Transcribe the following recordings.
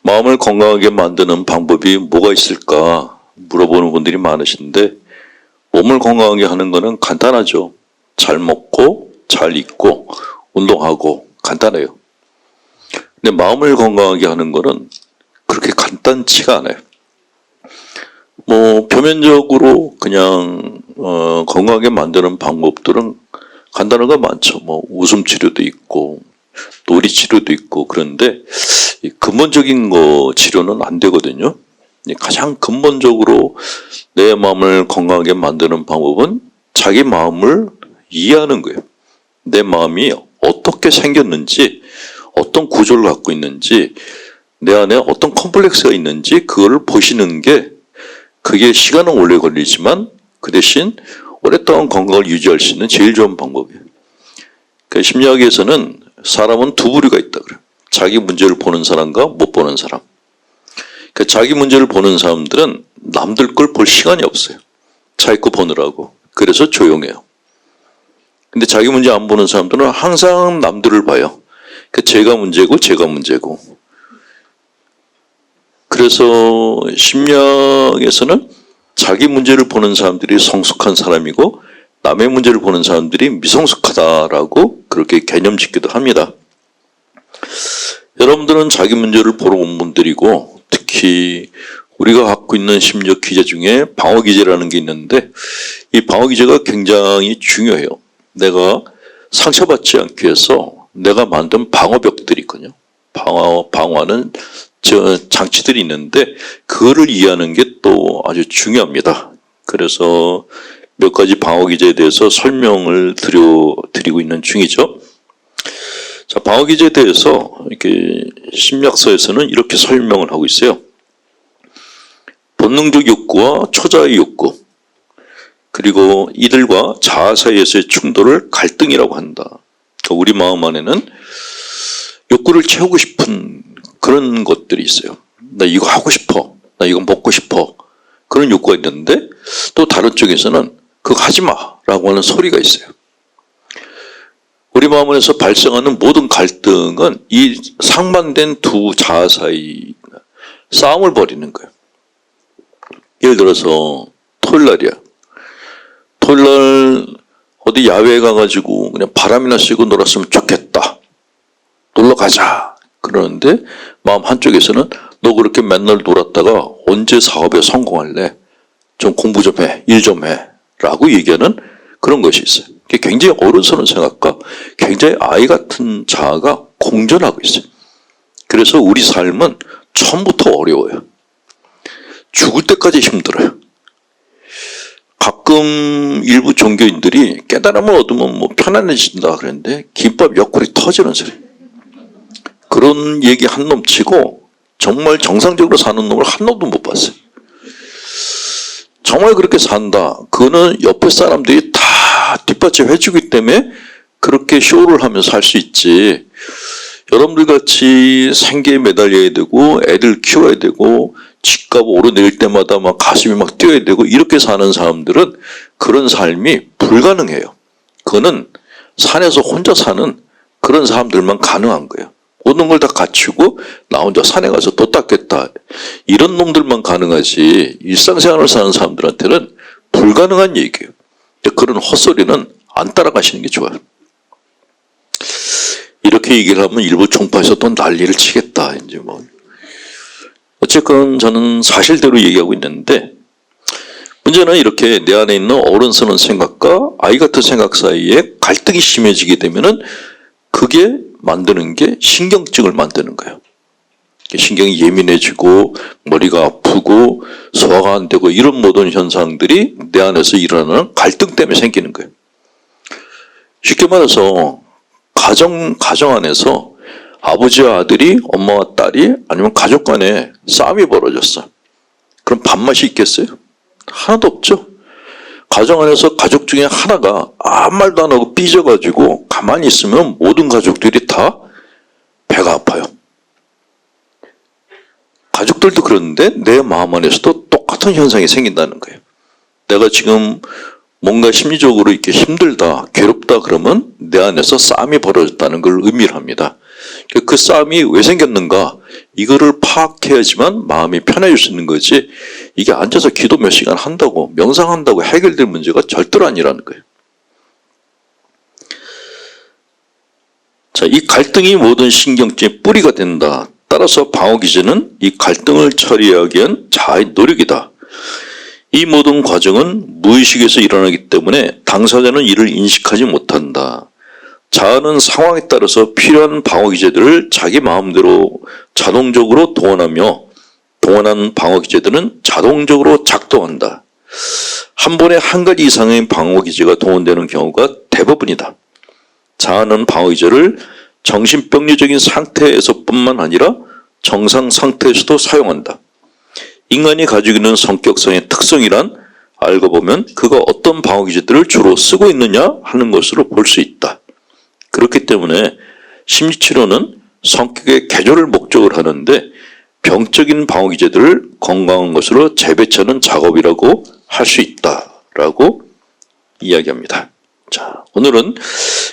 마음을 건강하게 만드는 방법이 뭐가 있을까 물어보는 분들이 많으신데, 몸을 건강하게 하는 거는 간단하죠. 잘 먹고 잘 입고 운동하고 간단해요. 근데 마음을 건강하게 하는 거는 그렇게 간단치가 않아요. 표면적으로 그냥 건강하게 만드는 방법들은 간단한 거 많죠. 웃음 치료도 있고 놀이 치료도 있고. 그런데 근본적인 거 치료는 안 되거든요. 가장 근본적으로 내 마음을 건강하게 만드는 방법은 자기 마음을 이해하는 거예요. 내 마음이 어떻게 생겼는지, 어떤 구조를 갖고 있는지, 내 안에 어떤 컴플렉스가 있는지 그걸 보시는 게, 그게 시간은 오래 걸리지만 그 대신 오랫동안 건강을 유지할 수 있는 제일 좋은 방법이에요. 그러니까 심리학에서는 사람은 두 부류가 있다 그래요. 자기 문제를 보는 사람과 못 보는 사람. 그러니까 자기 문제를 보는 사람들은 남들 걸 볼 시간이 없어요. 자기 거 보느라고. 그래서 조용해요. 근데 자기 문제 안 보는 사람들은 항상 남들을 봐요. 그러니까 제가 문제고. 그래서 심리학에서는 자기 문제를 보는 사람들이 성숙한 사람이고 남의 문제를 보는 사람들이 미성숙하다라고 그렇게 개념 짓기도 합니다. 여러분들은 자기 문제를 보러 온 분들이고, 특히 우리가 갖고 있는 심리학 기제 중에 방어 기제라는 게 있는데, 이 방어 기제가 굉장히 중요해요. 내가 상처받지 않기 위해서 내가 만든 방어벽들이 있거든요. 방어하는 장치들이 있는데 그거를 이해하는 게 또 아주 중요합니다. 그래서 몇 가지 방어 기제에 대해서 설명을 드리고 있는 중이죠. 자, 방어 기제에 대해서 이렇게 심리학서에서는 이렇게 설명을 하고 있어요. 본능적 욕구와 초자의 욕구, 그리고 이들과 자아 사이에서의 충돌을 갈등이라고 한다. 그러니까 우리 마음 안에는 욕구를 채우고 싶은 그런 것들이 있어요. 나 이거 하고 싶어. 나 이거 먹고 싶어. 그런 욕구가 있는데, 또 다른 쪽에서는 그거 하지 마라고 하는 소리가 있어요. 우리 마음 안에서 발생하는 모든 갈등은 이 상반된 두 자아 사이 싸움을 벌이는 거예요. 예를 들어서 토요일날이야. 토요일날 어디 야외에 가가지고 그냥 바람이나 쐬고 놀았으면 좋겠다. 놀러 가자. 그러는데 마음 한쪽에서는 너 그렇게 맨날 놀았다가 언제 사업에 성공할래? 좀 공부 좀 해. 일 좀 해. 라고 얘기하는 그런 것이 있어요. 굉장히 어른스러운 생각과 굉장히 아이 같은 자아가 공존하고 있어요. 그래서 우리 삶은 처음부터 어려워요. 죽을 때까지 힘들어요. 가끔 일부 종교인들이 깨달음을 얻으면 편안해진다 그랬는데 김밥 옆구리 터지는 소리. 그런 얘기 한 놈 치고 정말 정상적으로 사는 놈을 한 놈도 못 봤어요. 정말 그렇게 산다. 그거는 옆에 사람들이 다 뒷받침해주기 때문에 그렇게 쇼를 하면서 살 수 있지. 여러분들 같이 생계에 매달려야 되고 애들 키워야 되고 집값 오르내릴 때마다 막 가슴이 막 뛰어야 되고 이렇게 사는 사람들은 그런 삶이 불가능해요. 그거는 산에서 혼자 사는 그런 사람들만 가능한 거예요. 모든 걸 다 갖추고 나 혼자 산에 가서 도 닦겠다. 이런 놈들만 가능하지 일상생활을 사는 사람들한테는 불가능한 얘기예요. 그런 헛소리는 안 따라가시는 게 좋아요. 이렇게 얘기를 하면 일부 종파에서 또 난리를 치겠다. 이제 어쨌건 저는 사실대로 얘기하고 있는데, 문제는 이렇게 내 안에 있는 어른스러운 생각과 아이 같은 생각 사이에 갈등이 심해지게 되면은 그게 만드는 게 신경증을 만드는 거예요. 신경이 예민해지고 머리가 아프고 소화가 안 되고 이런 모든 현상들이 내 안에서 일어나는 갈등 때문에 생기는 거예요. 쉽게 말해서 가정 안에서 아버지와 아들이, 엄마와 딸이, 아니면 가족 간에 싸움이 벌어졌어. 그럼 밥맛이 있겠어요? 하나도 없죠. 가정 안에서 가족 중에 하나가 아무 말도 안 하고 삐져가지고 가만히 있으면 모든 가족들이 다 배가 아파요. 가족들도 그러는데 내 마음 안에서도 똑같은 현상이 생긴다는 거예요. 내가 지금 뭔가 심리적으로 이렇게 힘들다, 괴롭다 그러면 내 안에서 싸움이 벌어졌다는 걸 의미를 합니다. 그 싸움이 왜 생겼는가? 이거를 파악해야지만 마음이 편해질 수 있는 거지, 이게 앉아서 기도 몇 시간 한다고, 명상한다고 해결될 문제가 절대로 아니라는 거예요. 자, 이 갈등이 모든 신경증의 뿌리가 된다. 따라서 방어기제는 이 갈등을 처리하기 위한 자아의 노력이다. 이 모든 과정은 무의식에서 일어나기 때문에 당사자는 이를 인식하지 못한다. 자아는 상황에 따라서 필요한 방어기제들을 자기 마음대로 자동적으로 동원하며 동원한 방어기제들은 자동적으로 작동한다. 한 번에 한 가지 이상의 방어기제가 동원되는 경우가 대부분이다. 자아는 방어기제를 정신병리적인 상태에서뿐만 아니라 정상 상태에서도 사용한다. 인간이 가지고 있는 성격성의 특성이란 알고 보면 그가 어떤 방어기제들을 주로 쓰고 있느냐 하는 것으로 볼 수 있다. 그렇기 때문에 심리치료는 성격의 개조를 목적으로 하는데 병적인 방어기제들을 건강한 것으로 재배치하는 작업이라고 할 수 있다라고 이야기합니다. 자, 오늘은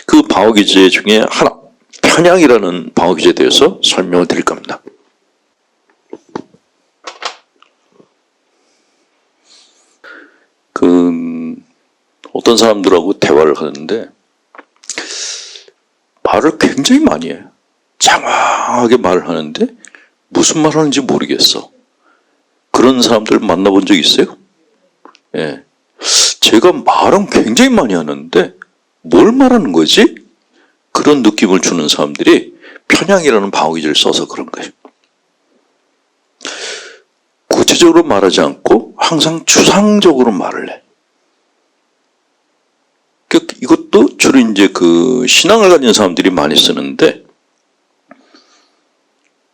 그 방어기제 중에 하나, 편향이라는 방어기제에 대해서 설명을 드릴 겁니다. 어떤 사람들하고 대화를 하는데 말을 굉장히 많이 해요. 장황하게 말을 하는데 무슨 말 하는지 모르겠어. 그런 사람들 만나본 적 있어요? 예. 제가 말은 굉장히 많이 하는데 뭘 말하는 거지? 그런 느낌을 주는 사람들이 편향이라는 방어기제를 써서 그런 거예요. 구체적으로 말하지 않고 항상 추상적으로 말을 해. 이것도 주로 이제 그 신앙을 가진 사람들이 많이 쓰는데,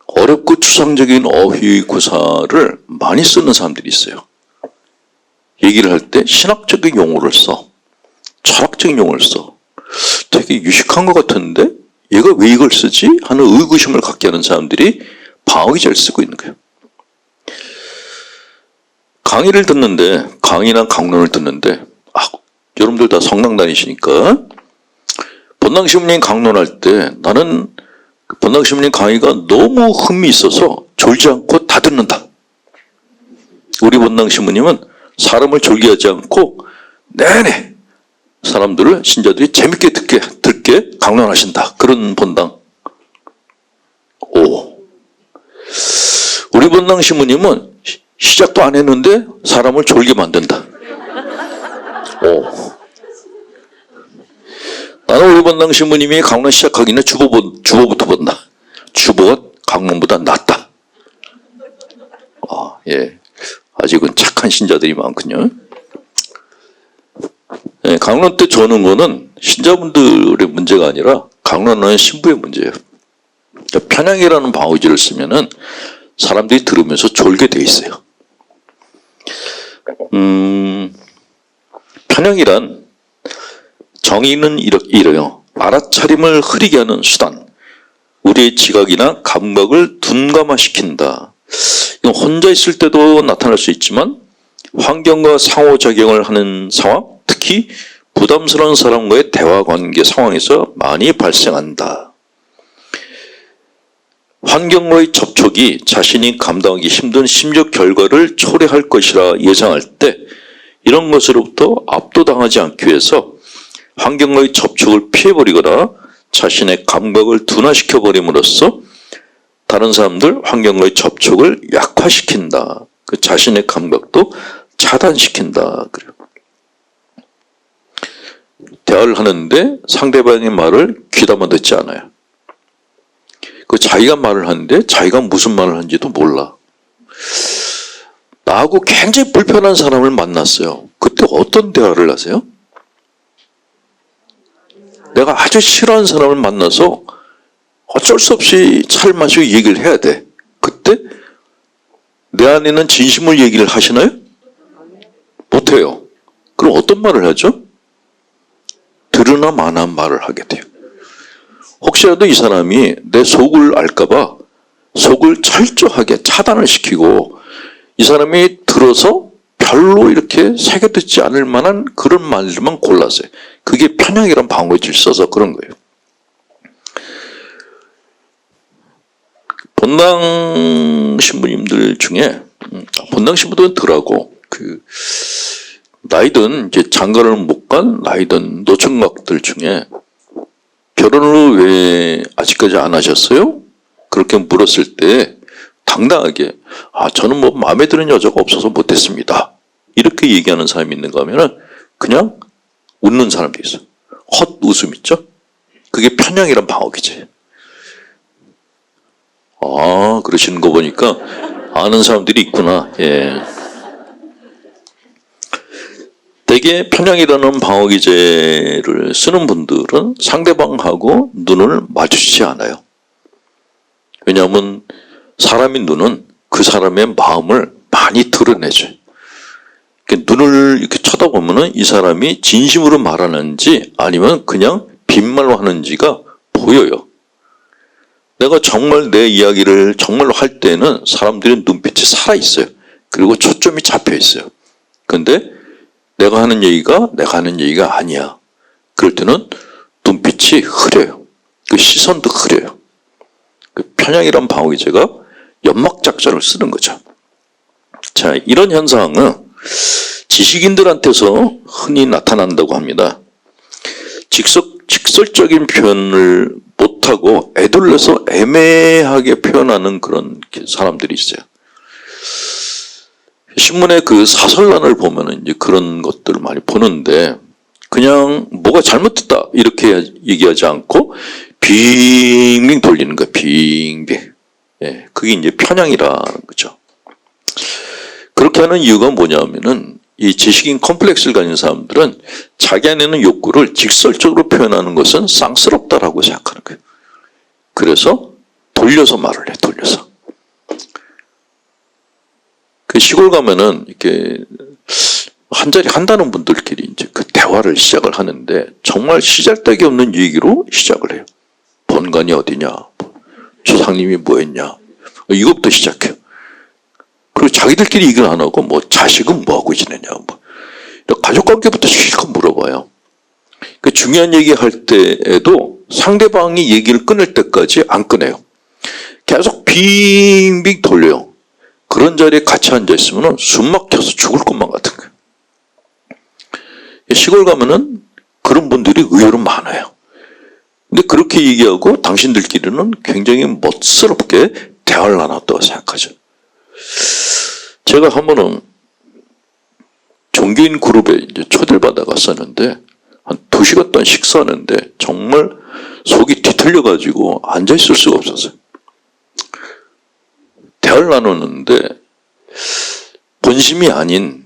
어렵고 추상적인 어휘 구사를 많이 쓰는 사람들이 있어요. 얘기를 할 때 신학적인 용어를 써. 철학적인 용어를 써. 되게 유식한 것 같은데 얘가 왜 이걸 쓰지? 하는 의구심을 갖게 하는 사람들이 방어기제를 쓰고 있는 거예요. 강의를 듣는데, 강의나 강론을 듣는데, 여러분들 다 성당 다니시니까 본당시부님 강론할 때 나는 본당시부님 강의가 너무 흥미있어서 졸지 않고 다 듣는다. 우리 본당시부님은 사람을 졸게 하지 않고 내내 사람들을, 신자들이 재밌게 듣게 강론하신다. 그런 본당. 우리 본당시부님은 시작도 안 했는데 사람을 졸게 만든다. 나는 우리 본당 신부님이 강론 시작하기 전에 주보부터 본다. 주보가 강론보다 낫다. 예. 아직은 착한 신자들이 많군요. 예, 강론 때 조는 거는 신자분들의 문제가 아니라 강론하는 신부의 문제예요. 편향이라는 방어기제를 쓰면은 사람들이 들으면서 졸게 돼 있어요. 편향이란 정의는 이래요. 알아차림을 흐리게 하는 수단. 우리의 지각이나 감각을 둔감화시킨다. 이건 혼자 있을 때도 나타날 수 있지만 환경과 상호작용을 하는 상황, 특히 부담스러운 사람과의 대화관계 상황에서 많이 발생한다. 환경과의 접촉이 자신이 감당하기 힘든 심적 결과를 초래할 것이라 예상할 때 이런 것으로부터 압도당하지 않기 위해서 환경과의 접촉을 피해버리거나 자신의 감각을 둔화시켜버림으로써 다른 사람들 환경과의 접촉을 약화시킨다. 그 자신의 감각도 차단시킨다. 그래요. 대화를 하는데 상대방의 말을 귀담아 듣지 않아요. 그 자기가 말을 하는데 자기가 무슨 말을 하는지도 몰라. 나하고 굉장히 불편한 사람을 만났어요. 그때 어떤 대화를 하세요? 내가 아주 싫어하는 사람을 만나서 어쩔 수 없이 차를 마시고 얘기를 해야 돼. 그때 내 안에는 진심을 얘기를 하시나요? 못해요. 그럼 어떤 말을 하죠? 들으나 마나 말을 하게 돼요. 혹시라도 이 사람이 내 속을 알까봐 속을 철저하게 차단을 시키고 이 사람이 들어서 별로 이렇게 새겨듣지 않을 만한 그런 말들만 골랐어요. 그게 편향이란 방어기제를 써서 그런 거예요. 본당 신부님들 중에 본당 신부들은 덜하고 나이든 이제 장가를 못 간 나이든 노총각들 중에 결혼을 왜 아직까지 안 하셨어요? 그렇게 물었을 때 당당하게 저는 뭐 마음에 드는 여자가 없어서 못했습니다. 이렇게 얘기하는 사람이 있는가 하면은 그냥 웃는 사람도 있어. 헛웃음 있죠? 그게 편향이란 방어기지. 그러시는 거 보니까 아는 사람들이 있구나. 예. 대개 편향이라는 방어기제를 쓰는 분들은 상대방하고 눈을 마주치지 않아요. 왜냐하면 사람의 눈은 그 사람의 마음을 많이 드러내죠. 눈을 이렇게 쳐다보면은 이 사람이 진심으로 말하는지 아니면 그냥 빈말로 하는지가 보여요. 내가 정말 내 이야기를 정말로 할 때는 사람들의 눈빛이 살아있어요. 그리고 초점이 잡혀 있어요. 그런데 내가 하는 얘기가 아니야. 그럴 때는 눈빛이 흐려요. 그 시선도 흐려요. 그 편향이란 방어기제가 연막 작전을 쓰는 거죠. 자, 이런 현상은 지식인들한테서 흔히 나타난다고 합니다. 직설적인 표현을 못하고 애둘러서 애매하게 표현하는 그런 사람들이 있어요. 신문의 그 사설란을 보면은 이제 그런 것들을 많이 보는데 그냥 뭐가 잘못됐다 이렇게 얘기하지 않고 빙빙 돌리는 거예요. 빙빙. 예, 그게 이제 편향이라는 거죠. 그렇게 하는 이유가 뭐냐면은 이 지식인 컴플렉스를 가진 사람들은 자기 안에 있는 욕구를 직설적으로 표현하는 것은 쌍스럽다라고 생각하는 거예요. 그래서 돌려서 말을 해, 돌려서. 그 시골 가면은 이렇게 한 자리 한다는 분들끼리 이제 그 대화를 시작을 하는데 정말 시잘데기 없는 얘기로 시작을 해요. 본관이 어디냐, 조상님이 뭐 했냐, 이것부터 시작해요. 그리고 자기들끼리 얘기를 안 하고 뭐 자식은 뭐 하고 지내냐, 뭐 가족 관계부터 실컷 물어봐요. 그 중요한 얘기 할 때에도 상대방이 얘기를 끊을 때까지 안 끊어요. 계속 빙빙 돌려요. 그런 자리에 같이 앉아 있으면 숨 막혀서 죽을 것만 같은 거예요. 시골 가면은 그런 분들이 의외로 많아요. 근데 그렇게 얘기하고 당신들끼리는 굉장히 멋스럽게 대화를 나눴다고 생각하죠. 제가 한 번은 종교인 그룹에 이제 초대를 받아갔었는데 한 2시간 동안 식사하는데 정말 속이 뒤틀려가지고 앉아있을 수가 없었어요. 대화를 나누는데 본심이 아닌,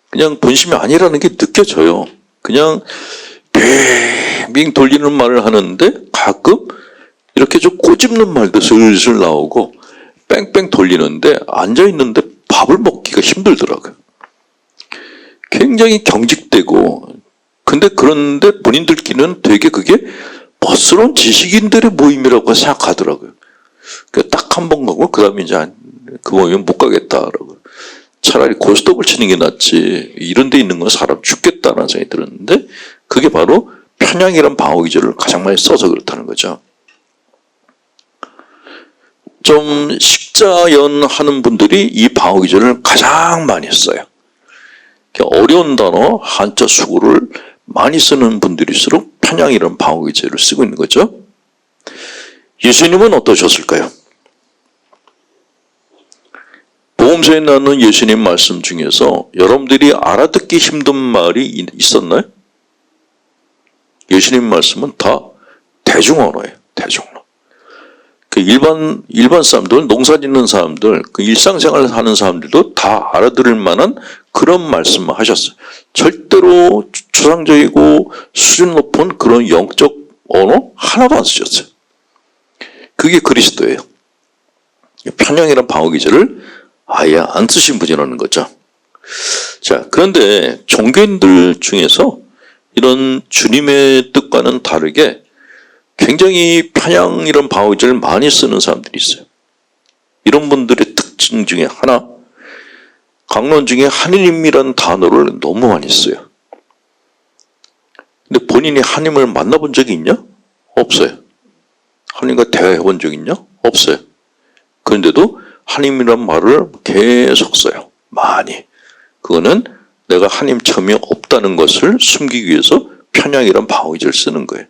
그냥 본심이 아니라는 게 느껴져요. 그냥 빙빙 돌리는 말을 하는데 가끔 이렇게 좀 꼬집는 말도 슬슬 나오고 뺑뺑 돌리는데 앉아있는데 밥을 먹기가 힘들더라고요. 굉장히 경직되고, 그런데 본인들끼리는 되게 그게 멋스러운 지식인들의 모임이라고 생각하더라고요. 딱 한 번 가고 그 다음에 이제 그 모임은 못 가겠다라고. 차라리 고스톱을 치는 게 낫지 이런 데 있는 건 사람 죽겠다는 생각이 들었는데 그게 바로 편향이란 방어기제를 가장 많이 써서 그렇다는 거죠. 좀 식자연하는 분들이 이 방어기제를 가장 많이 써요. 어려운 단어 한자 수구를 많이 쓰는 분들일수록 편향이란 방어기제를 쓰고 있는 거죠. 예수님은 어떠셨을까요? 복음서에 나오는 예수님 말씀 중에서 여러분들이 알아듣기 힘든 말이 있었나요? 예수님 말씀은 다 대중언어예요. 대중언어. 그 일반 사람들, 농사 짓는 사람들, 그 일상생활을 하는 사람들도 다 알아들을 만한 그런 말씀을 하셨어요. 절대로 추상적이고 수준 높은 그런 영적 언어 하나도 안 쓰셨어요. 그게 그리스도예요. 편향이란 방어기제를 아예 안 쓰신 분이라는 거죠. 자, 그런데 종교인들 중에서 이런 주님의 뜻과는 다르게 굉장히 편향이란 방어기제를 많이 쓰는 사람들이 있어요. 이런 분들의 특징 중에 하나, 강론 중에 하느님이라는 단어를 너무 많이 써요. 근데 본인이 하느님을 만나본 적이 있냐? 없어요. 하느님과 대화해본 적 있냐? 없어요. 그런데도 하나님이란 말을 계속 써요. 많이. 그거는 내가 하나님 처음이 없다는 것을 숨기기 위해서 편향이란 방어기제를 쓰는 거예요.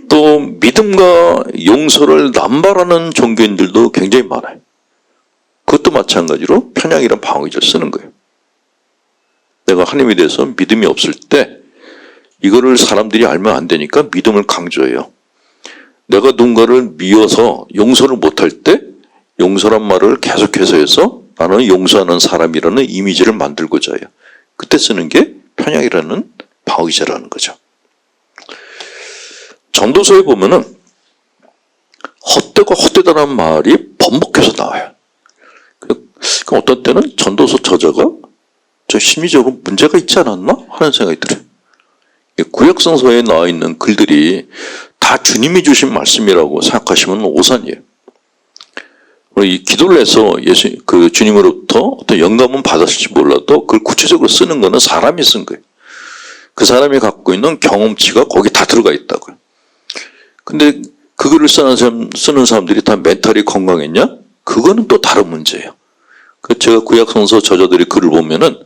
또 믿음과 용서를 남발하는 종교인들도 굉장히 많아요. 그것도 마찬가지로 편향이란 방어기제를 쓰는 거예요. 내가 하나님에 대해서 믿음이 없을 때 이거를 사람들이 알면 안 되니까 믿음을 강조해요. 내가 누군가를 미워서 용서를 못할 때 용서란 말을 계속해서 해서 나는 용서하는 사람이라는 이미지를 만들고자 해요. 그때 쓰는 게 편향이라는 방어기제라는 거죠. 전도서에 보면은 헛되고 헛되다라는 말이 번복해서 나와요. 그럼 어떤 때는 전도서 저자가 저 심리적으로 문제가 있지 않았나 하는 생각이 들어요. 구약성서에 나와 있는 글들이 다 주님이 주신 말씀이라고 생각하시면 오산이에요. 이 기도를 해서 주님으로부터 어떤 영감은 받았을지 몰라도 그걸 구체적으로 쓰는 거는 사람이 쓴 거예요. 그 사람이 갖고 있는 경험치가 거기 다 들어가 있다고요. 근데 그 글을 쓰는 사람들이 다 멘탈이 건강했냐? 그거는 또 다른 문제예요. 제가 구약성서 저자들의 글을 보면은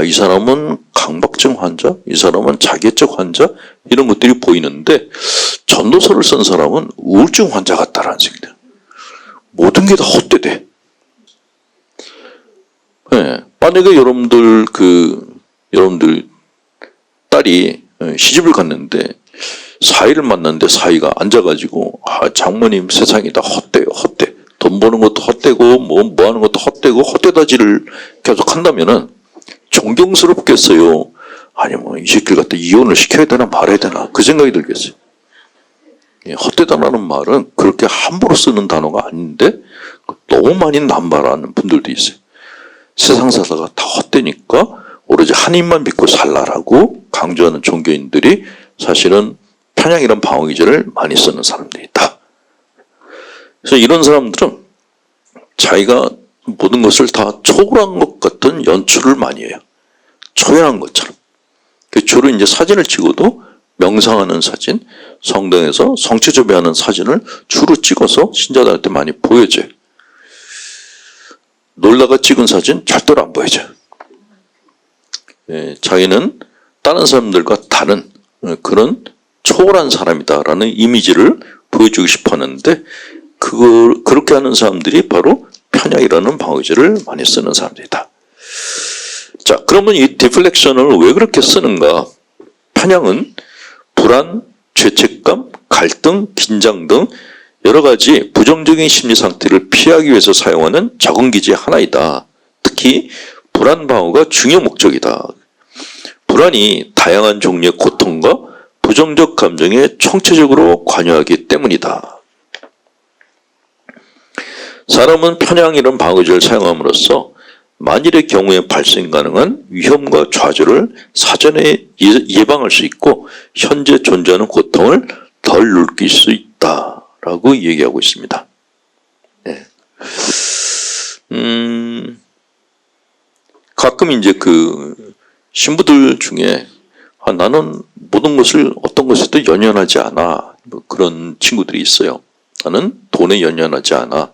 이 사람은 강박증 환자, 이 사람은 자기애적 환자 이런 것들이 보이는데 전도서를 쓴 사람은 우울증 환자 같다라는 생각이 들어요. 모든 게 다 헛되대. 네. 만약에 여러분들 딸이 시집을 갔는데 사위를 만났는데 사위가 앉아가지고 장모님 세상이 다 헛되요, 헛돼. 돈 버는 것도 헛되고 뭐 하는 것도 헛되고 헛되다지를 계속 한다면은 존경스럽겠어요. 아니 이 새끼를 갖다 이혼을 시켜야 되나 말아야 되나 그 생각이 들겠어요. 헛되다라는 말은 그렇게 함부로 쓰는 단어가 아닌데 너무 많이 남발하는 분들도 있어요. 세상 살다가 다 헛되니까 오로지 하나님만 믿고 살라라고 강조하는 종교인들이 사실은 편향이란 방어기제를 많이 쓰는 사람들이다. 그래서 이런 사람들은 자기가 모든 것을 다 초월한 것 같은 연출을 많이 해요. 초연한 것처럼. 주로 이제 사진을 찍어도 명상하는 사진, 성당에서 성취접의하는 사진을 주로 찍어서 신자들한테 많이 보여줘요. 놀다가 찍은 사진 절대로 안 보여줘요. 자기는 다른 사람들과 다른 그런 초월한 사람이다라는 이미지를 보여주고 싶어 하는데 그렇게 하는 사람들이 바로 편향이라는 방어제를 많이 쓰는 사람들이다. 자, 그러면 이 디플렉션을 왜 그렇게 쓰는가? 편향은 불안, 죄책감, 갈등, 긴장 등 여러 가지 부정적인 심리 상태를 피하기 위해서 사용하는 적응기제 하나이다. 특히 불안 방어가 중요 목적이다. 불안이 다양한 종류의 고통과 부정적 감정에 총체적으로 관여하기 때문이다. 사람은 편향이라는 방어제를 사용함으로써 만일의 경우에 발생 가능한 위험과 좌절을 사전에 예방할 수 있고 현재 존재하는 고통을 덜 느낄 수 있다라고 얘기하고 있습니다. 네. 가끔 이제 신부들 중에 나는 모든 것을 어떤 것에도 연연하지 않아. 그런 친구들이 있어요. 나는 돈에 연연하지 않아.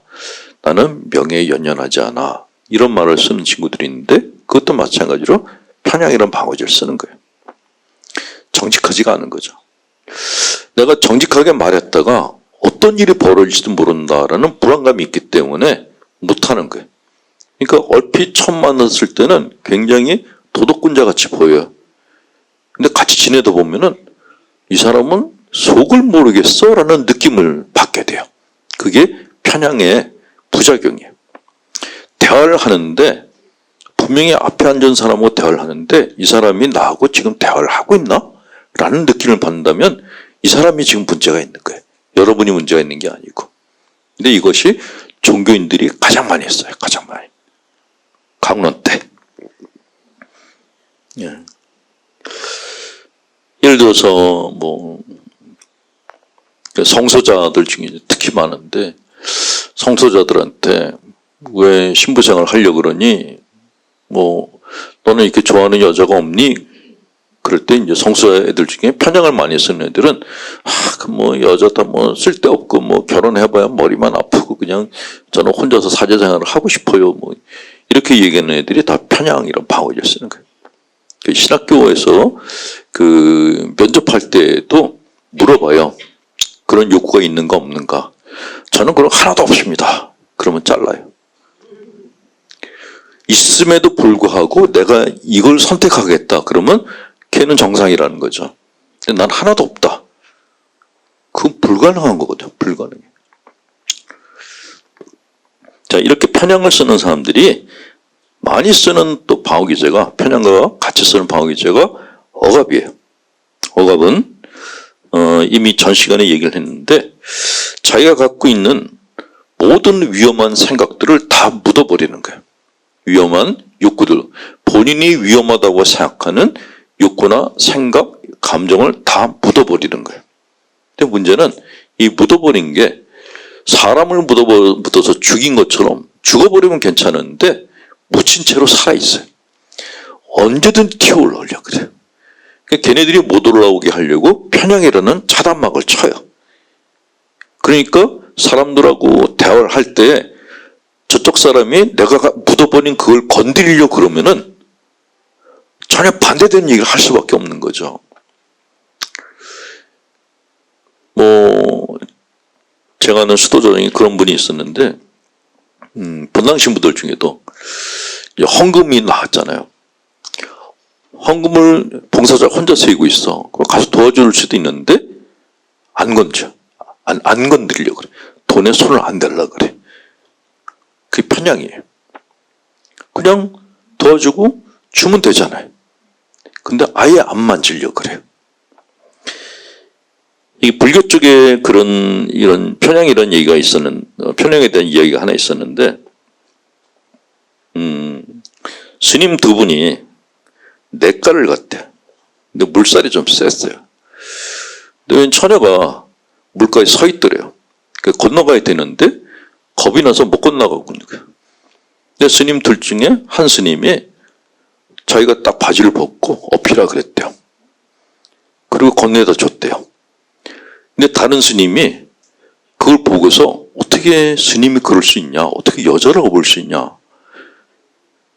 나는 명예에 연연하지 않아. 이런 말을 쓰는 친구들이 있는데 그것도 마찬가지로 편향이라는 방어제를 쓰는 거예요. 정직하지가 않은 거죠. 내가 정직하게 말했다가 어떤 일이 벌어질지도 모른다라는 불안감이 있기 때문에 못하는 거예요. 그러니까 얼핏 처음 만났을 때는 굉장히 도덕군자 같이 보여요. 근데 같이 지내다 보면은 이 사람은 속을 모르겠어 라는 느낌을 받게 돼요. 그게 편향의 부작용이에요. 대화를 하는데 분명히 앞에 앉은 사람하고 대화를 하는데 이 사람이 나하고 지금 대화를 하고 있나? 라는 느낌을 받는다면 이 사람이 지금 문제가 있는 거예요. 여러분이 문제가 있는 게 아니고. 근데 이것이 종교인들이 가장 많이 했어요. 가장 많이. 강론 때. 예. 예를 들어서 성소자들 중에 특히 많은데 성소자들한테 왜 신부생활 하려고 그러니? 너는 이렇게 좋아하는 여자가 없니? 그럴 때 이제 성수자 애들 중에 편향을 많이 쓰는 애들은 그 뭐 여자다 뭐 쓸데없고 뭐 결혼해봐야 머리만 아프고 그냥 저는 혼자서 사제생활을 하고 싶어요 뭐 이렇게 얘기하는 애들이 다 편향이란 방어를 쓰는 거예요. 신학교에서 그 면접할 때도 물어봐요. 그런 욕구가 있는가 없는가. 저는 그런 거 하나도 없습니다. 그러면 잘라요. 있음에도 불구하고 내가 이걸 선택하겠다. 그러면 걔는 정상이라는 거죠. 근데 난 하나도 없다. 그건 불가능한 거거든요. 불가능해. 자, 이렇게 편향을 쓰는 사람들이 많이 쓰는 또 방어기제가, 편향과 같이 쓰는 방어기제가 억압이에요. 억압은 이미 전 시간에 얘기를 했는데 자기가 갖고 있는 모든 위험한 생각들을 다 묻어버리는 거예요. 위험한 욕구들, 본인이 위험하다고 생각하는 욕구나 생각, 감정을 다 묻어버리는 거예요. 근데 문제는 이 묻어버린 게 사람을 묻어서 죽인 것처럼 죽어버리면 괜찮은데 묻힌 채로 살아있어요. 언제든 튀어 올라오려고 그래요. 그러니까 걔네들이 못 올라오게 하려고 편향이라는 차단막을 쳐요. 그러니까 사람들하고 대화를 할 때 저쪽 사람이 내가 묻어버린 그걸 건드리려고 그러면은 전혀 반대되는 얘기를 할 수밖에 없는 거죠. 제가 아는 수도자에 그런 분이 있었는데, 본당 신부들 중에도 헌금이 나왔잖아요. 헌금을 봉사자 혼자 세우고 있어. 가서 도와줄 수도 있는데, 안 건져. 안 건드리려고 그래. 돈에 손을 안 대려고 그래. 그게 편향이에요. 그냥 도와주고 주면 되잖아요. 근데 아예 안 만지려고 그래요. 이 불교 쪽에 이런 편향이라는 얘기가 편향에 대한 이야기가 하나 있었는데, 스님 두 분이 냇가를 갔대요. 근데 물살이 좀 셌어요. 근데 처녀가 물가에 서 있더래요. 건너가야 되는데 겁이 나서 못 건너가고 있는 거예요. 근데 스님 둘 중에 한 스님이 자기가 딱 바지를 벗고 업히라 그랬대요. 그리고 건네다 줬대요. 근데 다른 스님이 그걸 보고서 어떻게 스님이 그럴 수 있냐? 어떻게 여자라고 볼 수 있냐?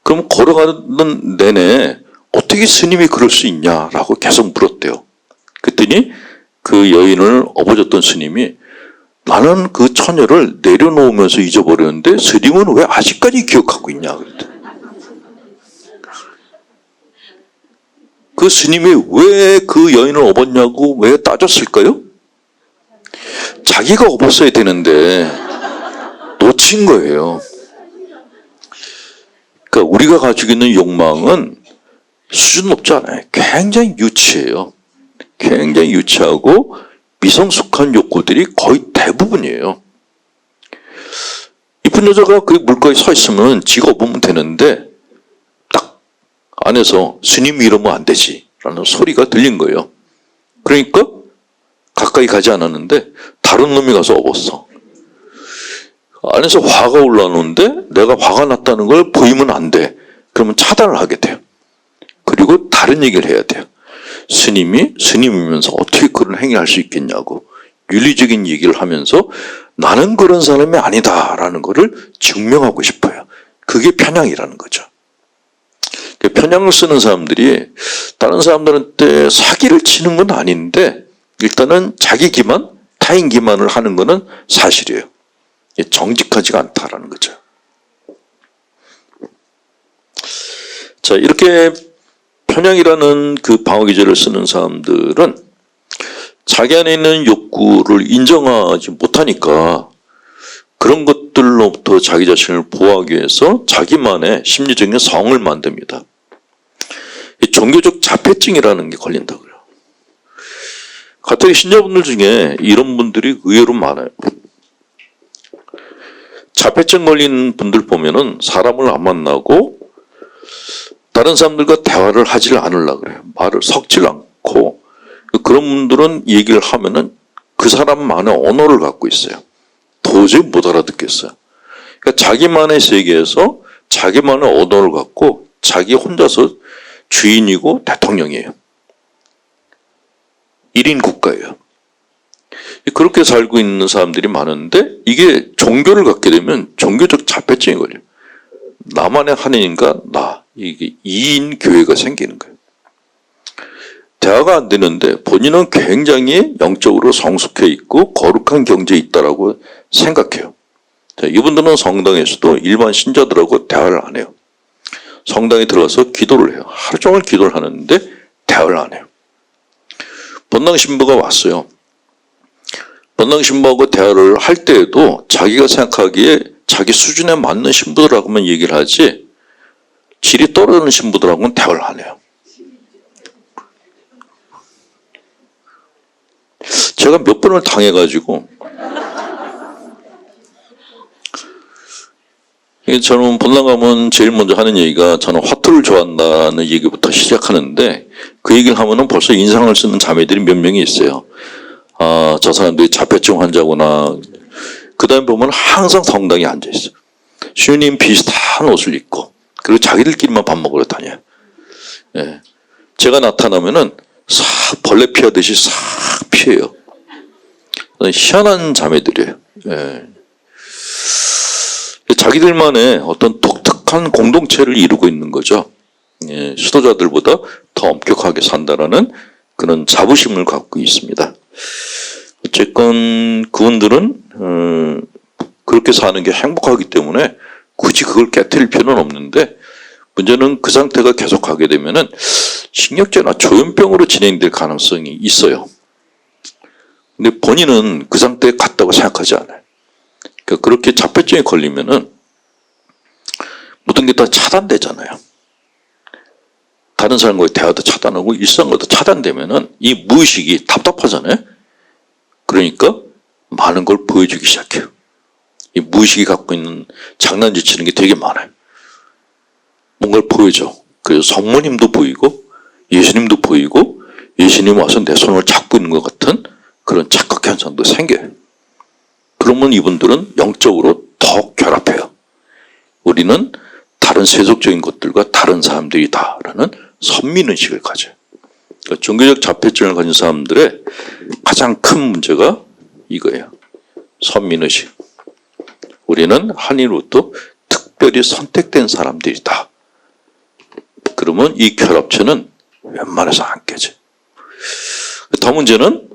그럼 걸어가는 내내 어떻게 스님이 그럴 수 있냐라고 계속 물었대요. 그랬더니 그 여인을 업어줬던 스님이 나는 그 처녀를 내려놓으면서 잊어버렸는데 스님은 왜 아직까지 기억하고 있냐? 그랬대. 그 스님이 왜 그 여인을 업었냐고 왜 따졌을까요? 자기가 업었어야 되는데 놓친 거예요. 그러니까 우리가 가지고 있는 욕망은 수준 높지 않아요. 굉장히 유치해요. 굉장히 유치하고 미성숙한 욕구들이 거의 대부분이에요. 이쁜 여자가 그 물가에 서 있으면 지가 업으면 되는데 딱 안에서 스님이 이러면 안 되지 라는 소리가 들린 거예요. 그러니까 가까이 가지 않았는데 다른 놈이 가서 업었어. 안에서 화가 올라오는데 내가 화가 났다는 걸 보이면 안 돼. 그러면 차단을 하게 돼요. 그리고 다른 얘기를 해야 돼요. 스님이 스님이면서 어떻게 그런 행위를 할 수 있겠냐고 윤리적인 얘기를 하면서 나는 그런 사람이 아니다라는 것을 증명하고 싶어요. 그게 편향이라는 거죠. 편향을 쓰는 사람들이 다른 사람들한테 사기를 치는 건 아닌데 일단은 자기 기만, 타인 기만을 하는 것은 사실이에요. 정직하지가 않다라는 거죠. 자, 이렇게 편향이라는 그 방어기제를 쓰는 사람들은 자기 안에 있는 욕구를 인정하지 못하니까 그런 것들로부터 자기 자신을 보호하기 위해서 자기만의 심리적인 성을 만듭니다. 종교적 자폐증이라는 게 걸린다고요. 가톨릭 신자분들 중에 이런 분들이 의외로 많아요. 자폐증 걸린 분들 보면은 사람을 안 만나고 다른 사람들과 대화를 하질 않으려고 그래요. 말을 섞질 않고 그런 분들은 얘기를 하면은 그 사람만의 언어를 갖고 있어요. 도저히 못 알아듣겠어요. 그러니까 자기만의 세계에서 자기만의 언어를 갖고 자기 혼자서 주인이고 대통령이에요. 1인 국가예요. 그렇게 살고 있는 사람들이 많은데 이게 종교를 갖게 되면 종교적 자폐증이 걸려요. 나만의 하나님과 나, 이게 2인 교회가 생기는 거예요. 대화가 안 되는데 본인은 굉장히 영적으로 성숙해 있고 거룩한 경지에 있다라고 생각해요. 자, 이분들은 성당에서도 일반 신자들하고 대화를 안 해요. 성당에 들어가서 기도를 해요. 하루 종일 기도를 하는데 대화를 안 해요. 본당 신부가 왔어요. 본당 신부하고 대화를 할 때에도 자기가 생각하기에 자기 수준에 맞는 신부들하고만 얘기를 하지 질이 떨어지는 신부들하고는 대화를 안 해요. 제가 몇 번을 당해가지고 저는 본당 가면 제일 먼저 하는 얘기가 저는 화투를 좋아한다는 얘기부터 시작하는데 그 얘기를 하면은 벌써 인상을 쓰는 자매들이 몇 명이 있어요. 아, 저 사람들이 자폐증 환자구나. 그 다음에 보면 항상 성당에 앉아있어요. 주님 비슷한 옷을 입고 그리고 자기들끼리만 밥 먹으러 다녀요. 예. 제가 나타나면은 싹 벌레 피하듯이 싹 피해요. 희한한 자매들이에요. 예. 자기들만의 어떤 독특한 공동체를 이루고 있는 거죠. 예, 수도자들보다 더 엄격하게 산다라는 그런 자부심을 갖고 있습니다. 어쨌건 그분들은 그렇게 사는 게 행복하기 때문에 굳이 그걸 깨트릴 필요는 없는데 문제는 그 상태가 계속하게 되면은 식력제나 조현병으로 진행될 가능성이 있어요. 근데 본인은 그 상태에 갔다고 생각하지 않아요. 그러니까 그렇게 자폐증에 걸리면은 모든 게 다 차단되잖아요. 다른 사람과의 대화도 차단하고 일상과도 차단되면은 이 무의식이 답답하잖아요. 그러니까 많은 걸 보여주기 시작해요. 이 무의식이 갖고 있는 장난질치는 게 되게 많아요. 뭔가를 보여줘. 그래서 성모님도 보이고 예수님도 보이고 예수님 와서 내 손을 잡고 있는 것 같은 그런 착각 현상도 생겨요. 그러면 이분들은 영적으로 더 결합해요. 우리는 다른 세속적인 것들과 다른 사람들이다라는 선민의식을 가져요. 그러니까 종교적 자폐증을 가진 사람들의 가장 큰 문제가 이거예요. 선민의식. 우리는 하나님으로부터 특별히 선택된 사람들이다. 그러면 이 결합체는 웬만해서 안 깨져요. 더 문제는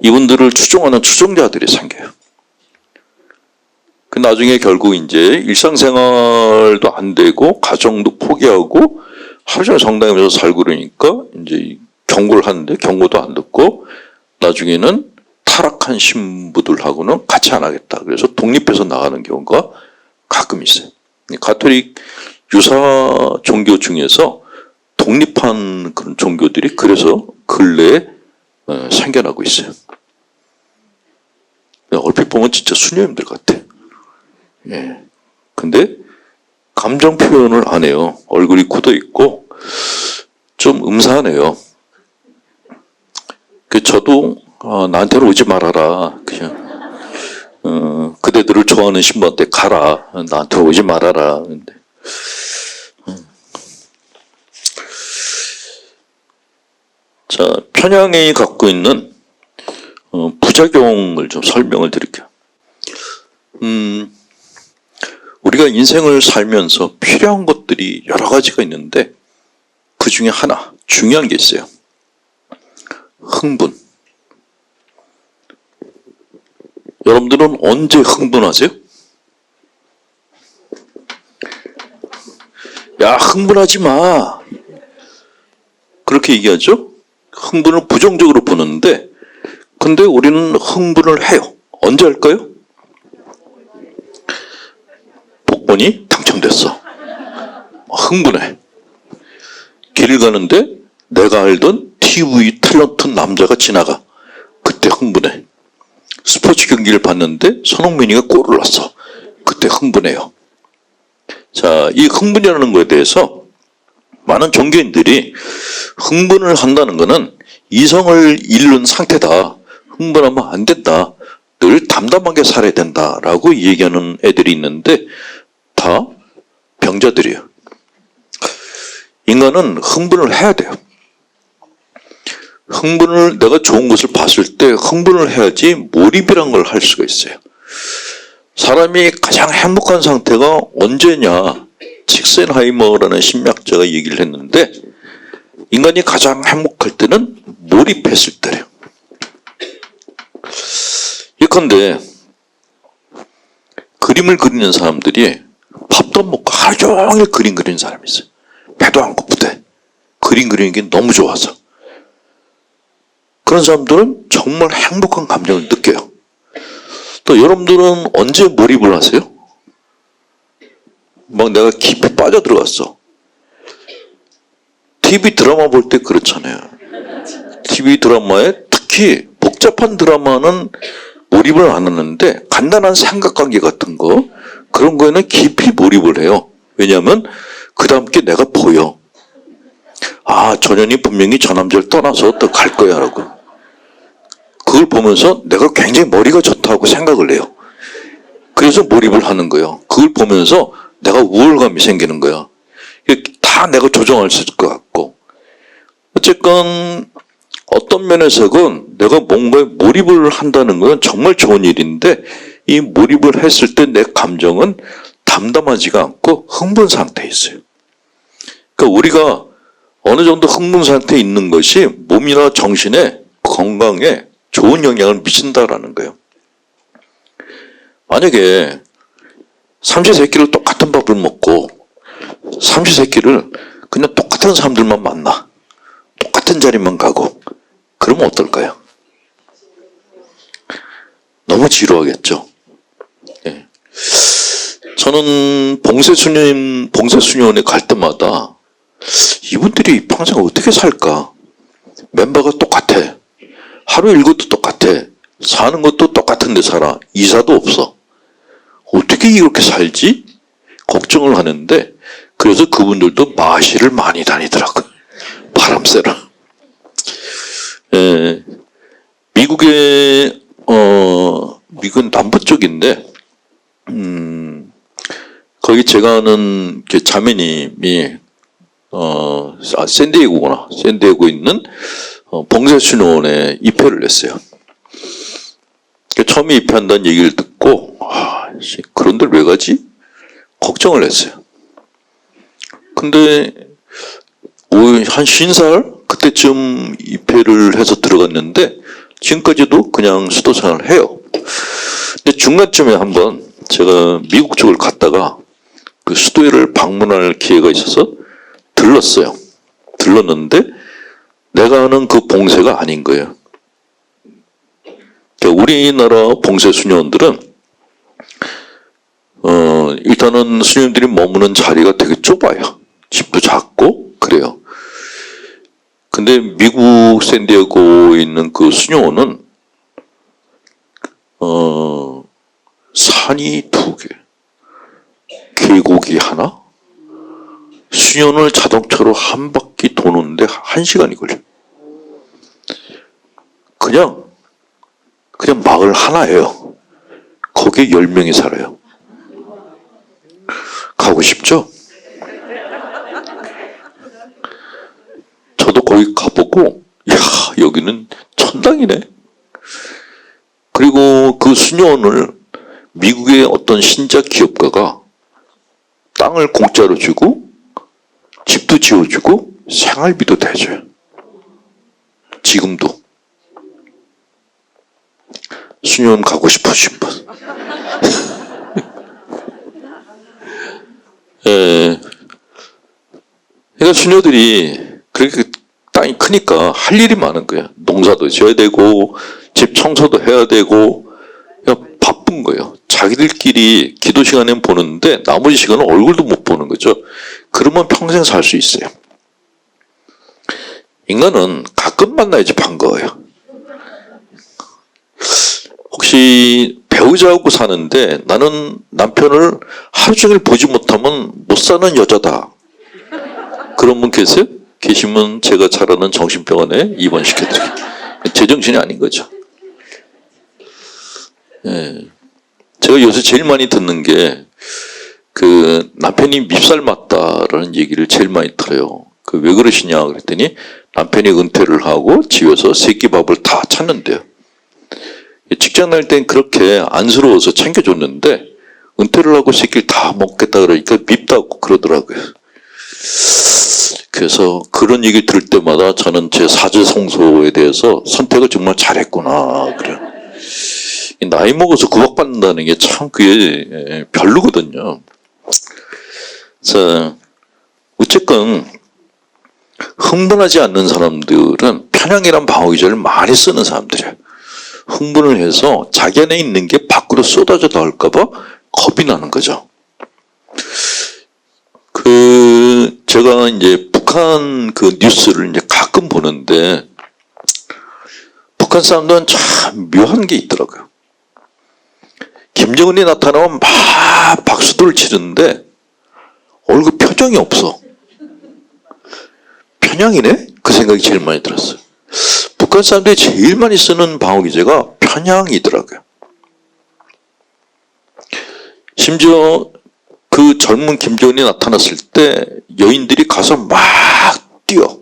이분들을 추종하는 추종자들이 생겨요. 그 나중에 결국 이제 일상생활도 안 되고 가정도 포기하고 하루 종일 성당에서 살고 그러니까 이제 경고를 하는데 경고도 안 듣고 나중에는 타락한 신부들하고는 같이 안 하겠다. 그래서 독립해서 나가는 경우가 가끔 있어요. 가톨릭 유사 종교 중에서 독립한 그런 종교들이 그래서 근래에 생겨나고 있어요. 얼핏 보면 진짜 수녀님들 같아. 예. 근데 감정 표현을 안 해요. 얼굴이 굳어 있고 좀 음산해요. 저도 나한테는 오지 말아라. 그냥 그대들을 좋아하는 신부한테 가라. 나한테 오지 말아라. 근데 자, 편향이 갖고 있는 부작용을 좀 설명을 드릴게요. 우리가 인생을 살면서 필요한 것들이 여러 가지가 있는데 그 중에 하나 중요한 게 있어요. 흥분. 여러분들은 언제 흥분하세요? 야, 흥분하지 마. 그렇게 얘기하죠? 흥분을 부정적으로 보는데 근데 우리는 흥분을 해요. 언제 할까요? 복권이 당첨됐어. 흥분해. 길 가는데 내가 알던 TV 탤런트 남자가 지나가. 그때 흥분해. 스포츠 경기를 봤는데 손흥민이가 골을 넣었어. 그때 흥분해요. 자, 이 흥분이라는 거에 대해서 많은 종교인들이 흥분을 한다는 것은 이성을 잃는 상태다. 흥분하면 안 된다. 늘 담담하게 살아야 된다라고 얘기하는 애들이 있는데 다 병자들이에요. 인간은 흥분을 해야 돼요. 흥분을, 내가 좋은 것을 봤을 때 흥분을 해야지 몰입이란 걸 할 수가 있어요. 사람이 가장 행복한 상태가 언제냐? 칙센하이머라는 심리학자가 얘기를 했는데, 인간이 가장 행복할 때는 몰입했을 때래요. 예컨대 그림을 그리는 사람들이 밥도 안 먹고 하루 종일 그림 그리는 사람이 있어요. 배도 안 고프대. 그림 그리는 게 너무 좋아서. 그런 사람들은 정말 행복한 감정을 느껴요. 또 여러분들은 언제 몰입을 하세요? 막 내가 깊이 빠져들어갔어. TV 드라마 볼 때 그렇잖아요. TV 드라마에 특히 복잡한 드라마는 몰입을 안 하는데 간단한 삼각관계 같은 거, 그런 거에는 깊이 몰입을 해요. 왜냐하면 그 다음 게 내가 보여. 아, 전현이 분명히 저 남자를 떠나서 또 갈 거야 라고. 그걸 보면서 내가 굉장히 머리가 좋다고 생각을 해요. 그래서 몰입을 하는 거예요. 그걸 보면서 내가 우월감이 생기는 거야. 다 내가 조정할 수 있을 것 같고. 어쨌건 어떤 면에서는 내가 뭔가에 몰입을 한다는 건 정말 좋은 일인데, 이 몰입을 했을 때 내 감정은 담담하지가 않고 흥분 상태에 있어요. 그러니까 우리가 어느 정도 흥분 상태에 있는 것이 몸이나 정신의 건강에 좋은 영향을 미친다라는 거예요. 만약에 삼시세끼를 똑같은 밥을 먹고 삼시세끼를 그냥 똑같은 사람들만 만나, 똑같은 자리만 가고, 그러면 어떨까요? 너무 지루하겠죠. 예. 저는 봉쇄수녀원에 갈 때마다 이분들이 평생 어떻게 살까? 멤버가 똑같아. 하루 일과도 똑같아. 사는 것도 똑같은 데 살아. 이사도 없어. 어떻게 이렇게 살지? 걱정을 하는데, 그래서 그분들도 마실을 많이 다니더라고요. 바람 쐬러. 예, 미국은 남부 쪽인데, 거기 제가 아는 자매님이, 샌디에고구나. 샌디에고에 있는 봉쇄수녀원에 입회를 했어요. 처음에 입회한다는 얘기를 듣고, 그런 데를 왜 가지? 걱정을 했어요. 근데 한 50살? 그때쯤 입회를 해서 들어갔는데 지금까지도 그냥 수도생활을 해요. 근데 중간쯤에 한번 제가 미국 쪽을 갔다가 그 수도회를 방문할 기회가 있어서 들렀어요. 들렀는데 내가 아는 그 봉쇄가 아닌 거예요. 그러니까 우리나라 봉쇄 수녀원들은 일단은 수녀들이 머무는 자리가 되게 좁아요. 집도 작고 그래요. 근데 미국 샌디에고에 있는 그 수녀원은 산이 2개, 계곡이 하나, 수녀원을 자동차로 한 바퀴 도는데 1시간이 걸려요. 그냥 마을 하나예요. 거기에 10명이 살아요. 가고 싶죠? 저도 거기 가보고, 이야, 여기는 천당이네. 그리고 그 수녀원을 미국의 어떤 신자 기업가가 땅을 공짜로 주고, 집도 지어주고, 생활비도 대줘요. 지금도. 수녀원 가고 싶으신 분. 예. 그러니까 수녀들이 그렇게 땅이 크니까 할 일이 많은 거예요. 농사도 지어야 되고, 집 청소도 해야 되고, 그냥 바쁜 거예요. 자기들끼리 기도 시간엔 보는데 나머지 시간은 얼굴도 못 보는 거죠. 그러면 평생 살 수 있어요. 인간은 가끔 만나야지 반가워요. 혹시 배우자하고 사는데 나는 남편을 하루 종일 보지 못하면 못 사는 여자다. 그런 분 계세요? 계시면 제가 잘 아는 정신병원에 입원시켜드릴게요. 제정신이 아닌 거죠. 예. 제가 요새 제일 많이 듣는 게 그 남편이 밉살 맞다라는 얘기를 제일 많이 들어요. 그 왜 그러시냐 그랬더니 남편이 은퇴를 하고 집에서 새끼밥을 다 찾는데요. 직장 다닐 땐 그렇게 안쓰러워서 챙겨줬는데 은퇴를 하고 새끼를 다 먹겠다 그러니까 밉다고 그러더라고요. 그래서 그런 얘기 들을 때마다 저는 제 사제성소에 대해서 선택을 정말 잘했구나 그래요. 나이 먹어서 구박받는다는 게 참 그게 별로거든요. 그래서 어쨌건 흥분하지 않는 사람들은 편향이란 방어기제를 많이 쓰는 사람들이에요. 흥분을 해서 자기 안에 있는 게 밖으로 쏟아져 나올까봐 겁이 나는 거죠. 제가 이제 북한 그 뉴스를 이제 가끔 보는데, 북한 사람들은 참 묘한 게 있더라고요. 김정은이 나타나면 막 박수들을 치는데, 얼굴 표정이 없어. 편향이네? 그 생각이 제일 많이 들었어요. 북한 사람들이 제일 많이 쓰는 방어기제가 편향이더라고요. 심지어 그 젊은 김정은이 나타났을 때 여인들이 가서 막 뛰어.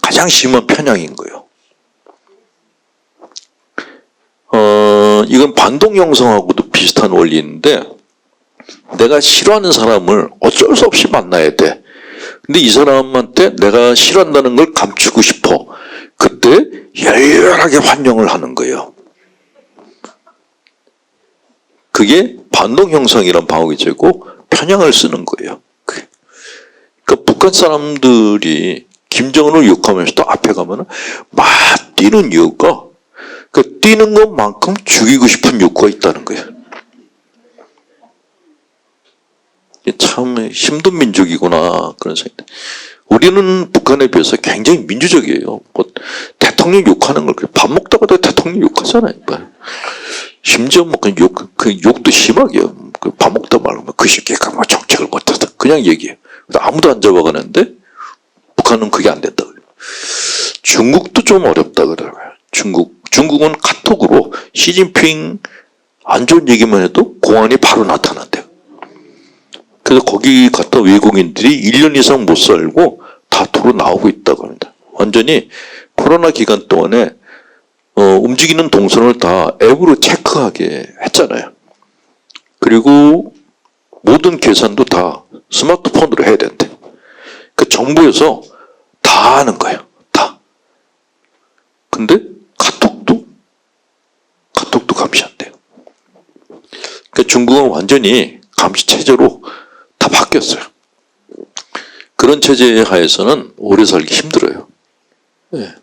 가장 심한 편향인 거예요. 이건 반동 형성하고도 비슷한 원리인데, 내가 싫어하는 사람을 어쩔 수 없이 만나야 돼. 근데 이 사람한테 내가 싫어한다는 걸 감추고 싶어. 그때 열렬하게 환영을 하는 거예요. 그게 반동 형성이란 방어기제고 편향을 쓰는 거예요. 그러니까 북한 사람들이 김정은을 욕하면서도 앞에 가면은 막 뛰는 이유가 그 뛰는 것만큼 죽이고 싶은 욕구가 있다는 거예요. 참 힘든 민족이구나 그런 생각. 우리는 북한에 비해서 굉장히 민주적이에요. 뭐 대통령 욕하는 걸 밥 먹다가도 대통령 욕하잖아요. 심지어 뭐 그 욕도 심하게 해요. 밥 먹다 말고 그 새끼가 뭐 정책을 못하다 그냥 얘기해요. 아무도 안 잡아가는데 북한은 그게 안 된다 그래요. 중국도 좀 어렵다 그러고요. 중국은 카톡으로 시진핑 안 좋은 얘기만 해도 공안이 바로 나타난대요. 그래서 거기 갔다 외국인들이 1년 이상 못 살고 다 도로 나오고 있다고 합니다. 완전히 코로나 기간 동안에 움직이는 동선을 다 앱으로 체크하게 했잖아요. 그리고 모든 계산도 다 스마트폰으로 해야 된대. 그 정부에서 다 하는 거예요. 다. 근데 카톡도 감시 안 돼요. 그러니까 중국은 완전히 감시 체제로 다 바뀌었어요. 그런 체제 하에서는 오래 살기 힘들어요. 네.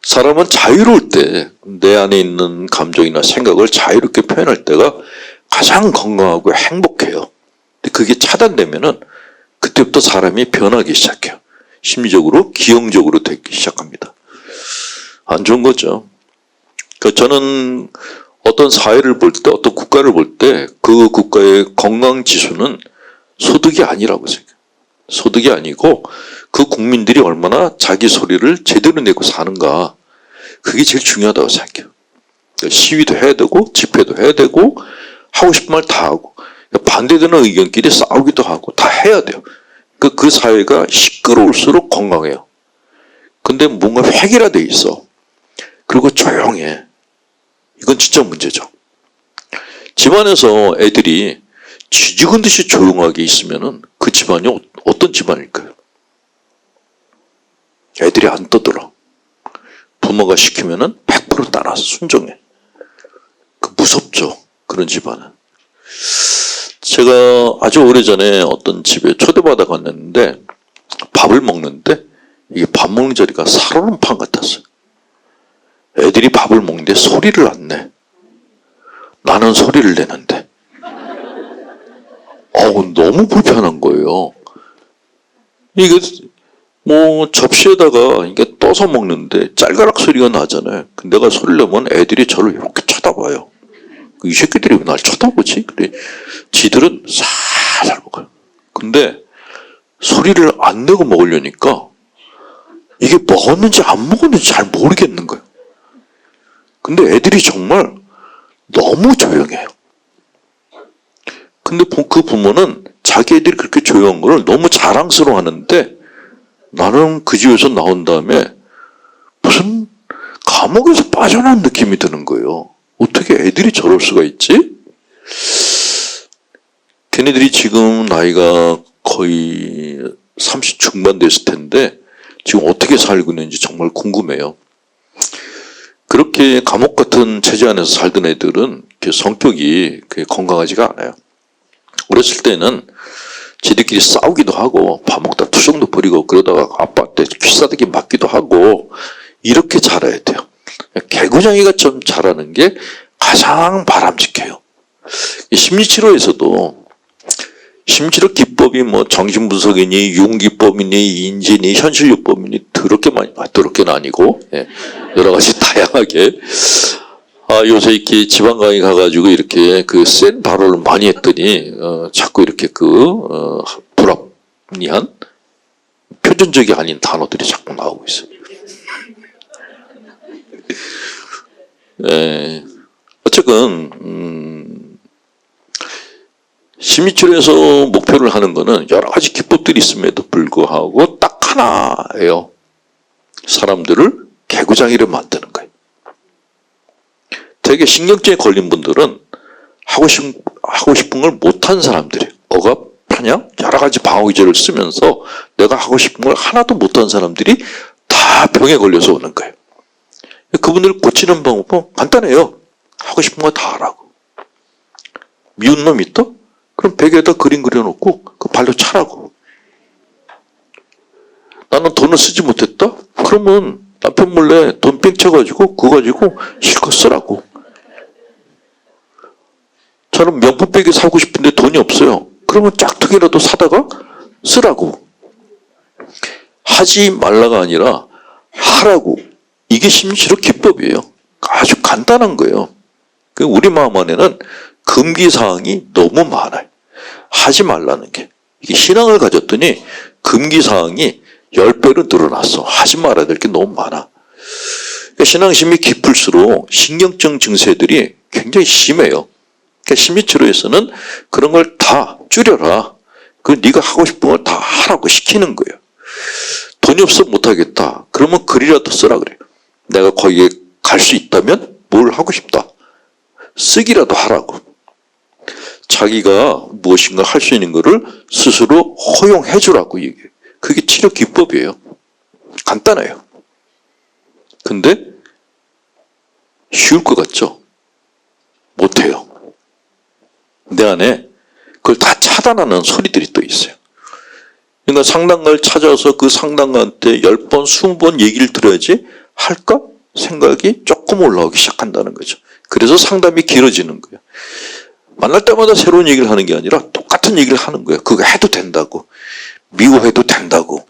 사람은 자유로울 때 내 안에 있는 감정이나 생각을 자유롭게 표현할 때가 가장 건강하고 행복해요. 근데 그게 차단되면은 그때부터 사람이 변하기 시작해요. 심리적으로, 기형적으로 되기 시작합니다. 안 좋은 거죠. 그러니까 저는 어떤 사회를 볼 때, 어떤 국가를 볼 때 그 국가의 건강 지수는 소득이 아니라고 생각해요. 소득이 아니고 그 국민들이 얼마나 자기 소리를 제대로 내고 사는가, 그게 제일 중요하다고 생각해요. 시위도 해야 되고 집회도 해야 되고 하고 싶은 말 다 하고 반대되는 의견끼리 싸우기도 하고 다 해야 돼요. 그 사회가 시끄러울수록 건강해요. 근데 뭔가 획일화돼 있어. 그리고 조용해. 이건 진짜 문제죠. 집안에서 애들이 쥐죽은 듯이 조용하게 있으면은 그 집안이 어떤 집안일까요? 애들이 안 떠들어. 부모가 시키면은 100% 따라서 순종해. 무섭죠. 그런 집안은. 제가 아주 오래전에 어떤 집에 초대받아 갔는데 밥을 먹는데 이게 밥 먹는 자리가 살얼음판 같았어요. 애들이 밥을 먹는데 소리를 안 내. 나는 소리를 내는데. 너무 불편한 거예요. 이게 뭐 접시에다가 이게 떠서 먹는데 짤가락 소리가 나잖아요. 내가 소리를 내면 애들이 저를 이렇게 쳐다봐요. 이 새끼들이 왜 날 쳐다보지? 근데 지들은 살살 먹어요. 근데 소리를 안 내고 먹으려니까 이게 먹었는지 안 먹었는지 잘 모르겠는 거예요. 근데 애들이 정말 너무 조용해요. 근데 그 부모는 자기 애들이 그렇게 조용한 걸 너무 자랑스러워 하는데 나는 그 집에서 나온 다음에 무슨 감옥에서 빠져나온 느낌이 드는 거예요. 어떻게 애들이 저럴 수가 있지? 걔네들이 지금 나이가 거의 30 중반 됐을 텐데 지금 어떻게 살고 있는지 정말 궁금해요. 그렇게 감옥 같은 체제 안에서 살던 애들은 성격이 건강하지가 않아요. 어렸을 때는 지들끼리 싸우기도 하고 밥 먹다 투정도 부리고 그러다가 아빠한테 귀싸대기 맞기도 하고 이렇게 자라야 돼요. 개구장이가 좀 자라는 게 가장 바람직해요. 심리치료에서도 심리치료 기법이 뭐 정신분석이니 융기법이니 인지니 현실요법이니 더럽게는 아니고 여러 가지 다양하게 요새 이렇게 지방 강의 가가지고 이렇게 센 발언을 많이 했더니 자꾸 이렇게 불합리한 표준적이 아닌 단어들이 자꾸 나오고 있어요. 어쨌든 심리치료에서 목표를 하는 거는 여러 가지 기법들이 있음에도 불구하고 딱 하나예요. 사람들을 개구장이를 만드는 거예요. 되게 신경증에 걸린 분들은 하고 싶은 걸 못한 사람들이에요. 억압, 편향, 여러 가지 방어기제를 쓰면서 내가 하고 싶은 걸 하나도 못한 사람들이 다 병에 걸려서 오는 거예요. 그분들을 고치는 방법은 간단해요. 하고 싶은 거 다 하라고. 미운 놈 있다? 그럼 벽에다 그림 그려놓고 그 발로 차라고. 나는 돈을 쓰지 못했다? 그러면 남편 몰래 돈 뺑쳐가지고 그거 가지고 실컷 쓰라고. 저는 명품 베개 사고 싶은데 돈이 없어요. 그러면 짝퉁이라도 사다가 쓰라고. 하지 말라가 아니라 하라고. 이게 심리치료 기법이에요. 아주 간단한 거예요. 우리 마음 안에는 금기사항이 너무 많아요. 하지 말라는 게. 이게 신앙을 가졌더니 금기사항이 10배로 늘어났어. 하지 말아야 될 게 너무 많아. 그러니까 신앙심이 깊을수록 신경증 증세들이 굉장히 심해요. 그러니까 심리치료에서는 그런 걸 다 줄여라. 네가 하고 싶은 걸 다 하라고 시키는 거예요. 돈이 없어 못하겠다. 그러면 글이라도 쓰라 그래요. 내가 거기에 갈 수 있다면 뭘 하고 싶다. 쓰기라도 하라고. 자기가 무엇인가 할 수 있는 것을 스스로 허용해 주라고 얘기해요. 그게 치료 기법이에요. 간단해요. 근데 쉬울 것 같죠? 못해요. 내 안에 그걸 다 차단하는 소리들이 또 있어요. 그러니까 상담가를 찾아서 그 상담가한테 10번, 20번 얘기를 들어야지 할까? 생각이 조금 올라오기 시작한다는 거죠. 그래서 상담이 길어지는 거예요. 만날 때마다 새로운 얘기를 하는 게 아니라 똑같은 얘기를 하는 거예요. 그거 해도 된다고. 미워해도 된다고.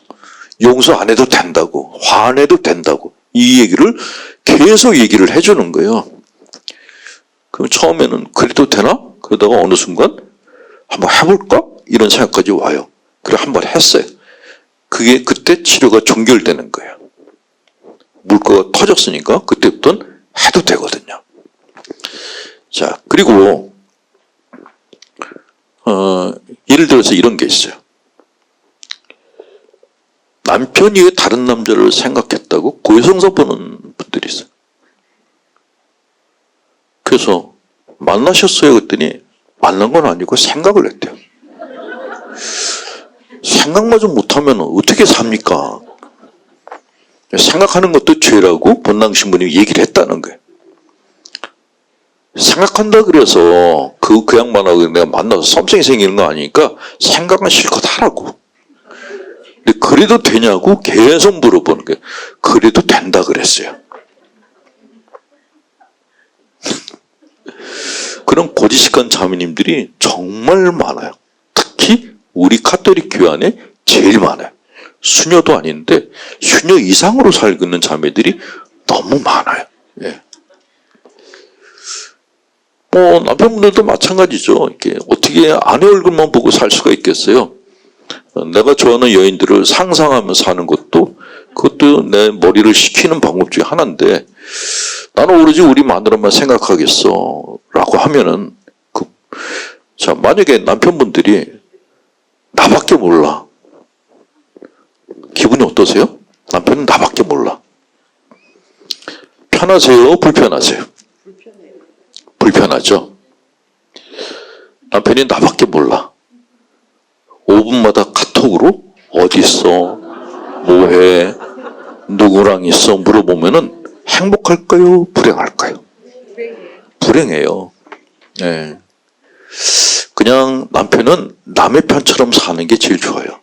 용서 안 해도 된다고. 화 안 해도 된다고. 이 얘기를 계속 얘기를 해주는 거예요. 그럼 처음에는 그래도 되나? 그러다가 어느 순간 한번 해볼까? 이런 생각까지 와요. 그래 한번 했어요. 그게 그때 치료가 종결되는 거예요. 물꼬가 터졌으니까 그때부터는 해도 되거든요. 자, 그리고 예를 들어서 이런 게 있어요. 남편이 왜 다른 남자를 생각했다고 고해성사 보는 분들이 있어요. 그래서 만나셨어요? 그랬더니 만난 건 아니고 생각을 했대요. 생각마저 못하면 어떻게 삽니까? 생각하는 것도 죄라고 본당신부님이 얘기를 했다는 거예요. 생각한다 그래서 그 양반하고 내가 만나서 썸씽이 생기는 거 아니니까 생각은 실컷 하라고. 근데 그래도 되냐고 계속 물어보는 거예요. 그래도 된다 그랬어요. 그런 고지식한 자매님들이 정말 많아요. 특히 우리 카톨릭 교회 안에 제일 많아요. 수녀도 아닌데 수녀 이상으로 살고 있는 자매들이 너무 많아요. 예. 남편분들도 마찬가지죠. 이렇게 어떻게 아내 얼굴만 보고 살 수가 있겠어요? 내가 좋아하는 여인들을 상상하며 사는 것도 그것도 내 머리를 식히는 방법 중에 하나인데 나는 오로지 우리 마누라만 생각하겠어 라고 하면은 자, 만약에 남편분들이 나밖에 몰라. 기분이 어떠세요? 남편은 나밖에 몰라. 편하세요? 불편하세요? 불편하죠? 남편이 나밖에 몰라. 5분마다 카톡으로 어디 있어? 뭐해? 누구랑 있어? 물어보면은 행복할까요? 불행할까요? 불행해요. 네. 그냥 남편은 남의 편처럼 사는 게 제일 좋아요.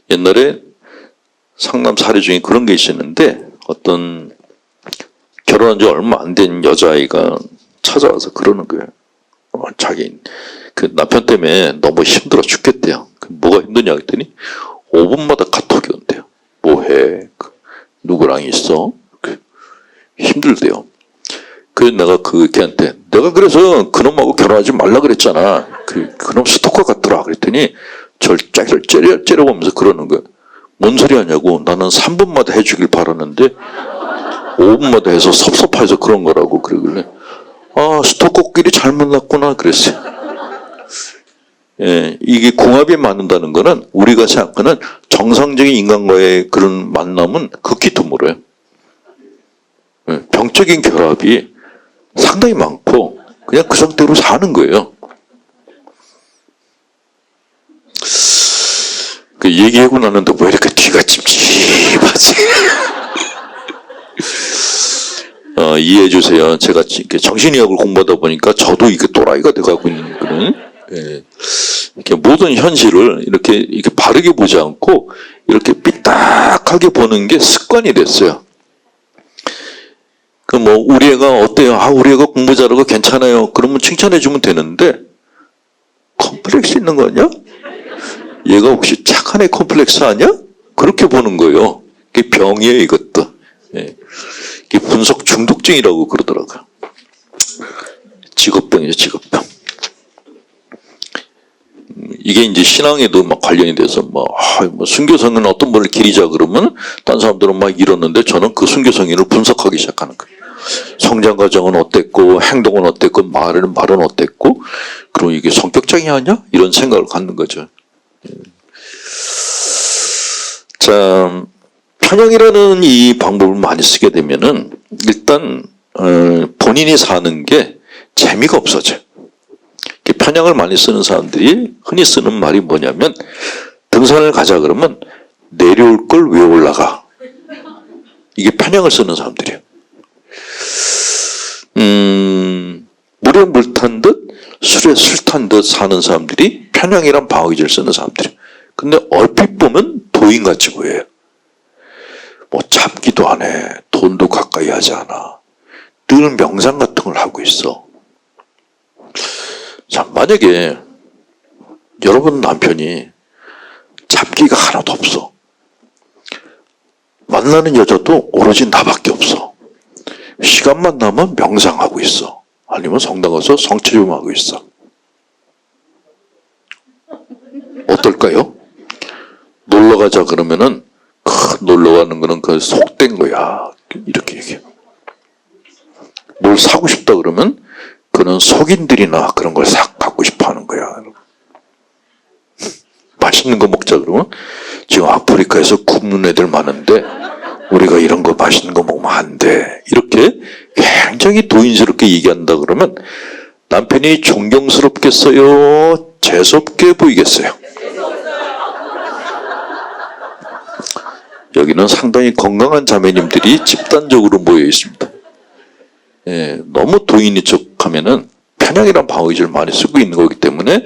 옛날에 상담 사례 중에 그런 게 있었는데 어떤 결혼한 지 얼마 안 된 여자아이가 찾아와서 그러는 거예요. 자기 그 남편 때문에 너무 힘들어 죽겠대요. 뭐가 힘드냐 했더니 5분마다 카톡이 온대요. 뭐해? 누구랑 있어? 힘들대요. 그래서 내가 걔한테 내가 그래서 그놈하고 결혼하지 말라 그랬잖아. 그놈 스토커 같더라. 그랬더니 저를 째려보면서 그러는 거야. 뭔 소리 하냐고. 나는 3분마다 해주길 바랐는데 5분마다 해서 섭섭해서 그런 거라고. 그러길래 아, 스토커끼리 잘 만났구나 그랬어요. 예, 이게 궁합이 맞는다는 거는 우리가 생각하는 정상적인 인간과의 그런 만남은 극히 드물어요. 예, 병적인 결합이 상당히 많고 그냥 그 상태로 사는 거예요. 그 얘기하고 나는데 왜 이렇게 뒤가 찝찝하지? 이해해 주세요. 제가 정신의학을 공부하다 보니까 저도 이게 또라이가 돼가고 있는 그런, 예. 이렇게 모든 현실을 이렇게 바르게 보지 않고 이렇게 삐딱하게 보는 게 습관이 됐어요. 우리 애가 어때요? 아, 우리 애가 공부 잘하고 괜찮아요. 그러면 칭찬해 주면 되는데, 컴플렉스 있는 거 아니야? 얘가 혹시 착한 애 컴플렉스 아니야? 그렇게 보는 거예요. 그게 병이에요, 이것도. 예. 이게 분석 중독증이라고 그러더라고요. 직업병이죠, 직업병. 이게 이제 신앙에도 막 관련이 돼서 순교성은 어떤 분을 기리자 그러면 딴 사람들은 막 이러는데 저는 그 순교성인을 분석하기 시작하는 거예요. 성장 과정은 어땠고 행동은 어땠고 말은 어땠고 그럼 이게 성격장애 아니야? 이런 생각을 갖는 거죠. 자, 편향이라는 이 방법을 많이 쓰게 되면은 일단 본인이 사는 게 재미가 없어져요. 편향을 많이 쓰는 사람들이 흔히 쓰는 말이 뭐냐면 등산을 가자 그러면 내려올 걸 왜 올라가? 이게 편향을 쓰는 사람들이에요. 물에 물 탄 듯 술에 술 탄 듯 사는 사람들이 편향이란 방어기제를 쓰는 사람들이에요. 근데 얼핏 보면 도인같이 보여요. 잡기도 안 해. 돈도 가까이 하지 않아. 늘 명상 같은 걸 하고 있어. 자, 만약에 여러분 남편이 잡기가 하나도 없어. 만나는 여자도 오로지 나밖에 없어. 시간만 나면 명상하고 있어. 아니면 성당 가서 성취 좀 하고 있어. 어떨까요? 놀러 가자 그러면은 놀러 가는 거는 속된 거야. 이렇게 얘기해. 뭘 사고 싶다 그러면 그는 속인들이나 그런 걸 싹 갖고 싶어 하는 거야. 맛있는 거 먹자 그러면 지금 아프리카에서 굶는 애들 많은데 우리가 이런 거 맛있는 거 먹으면 안 돼. 이렇게 굉장히 도인스럽게 얘기한다 그러면 남편이 존경스럽겠어요? 재수없게 보이겠어요? 여기는 상당히 건강한 자매님들이 집단적으로 모여 있습니다. 예, 너무 도인인 척하면은 편향이란 방어기제를 많이 쓰고 있는 거기 때문에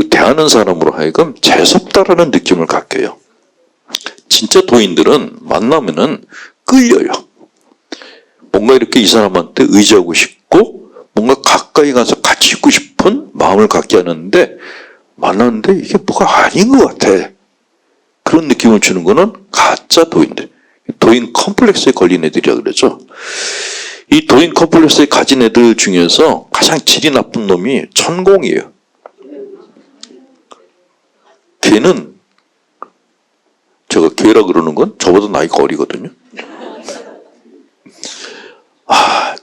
대하는 사람으로 하여금 재수없다라는 느낌을 갖게 해요. 진짜 도인들은 만나면은 끌려요. 뭔가 이렇게 이 사람한테 의지하고 싶고 뭔가 가까이 가서 같이 있고 싶은 마음을 갖게 하는데 만났는데 이게 뭐가 아닌 것 같아. 그런 느낌을 주는 거는 가짜 도인들. 도인 컴플렉스에 걸린 애들이라 그러죠. 이 도인 컴플렉스에 가진 애들 중에서 가장 질이 나쁜 놈이 천공이에요. 걔는 제가 걔라 그러는 건 저보다 나이가 어리거든요.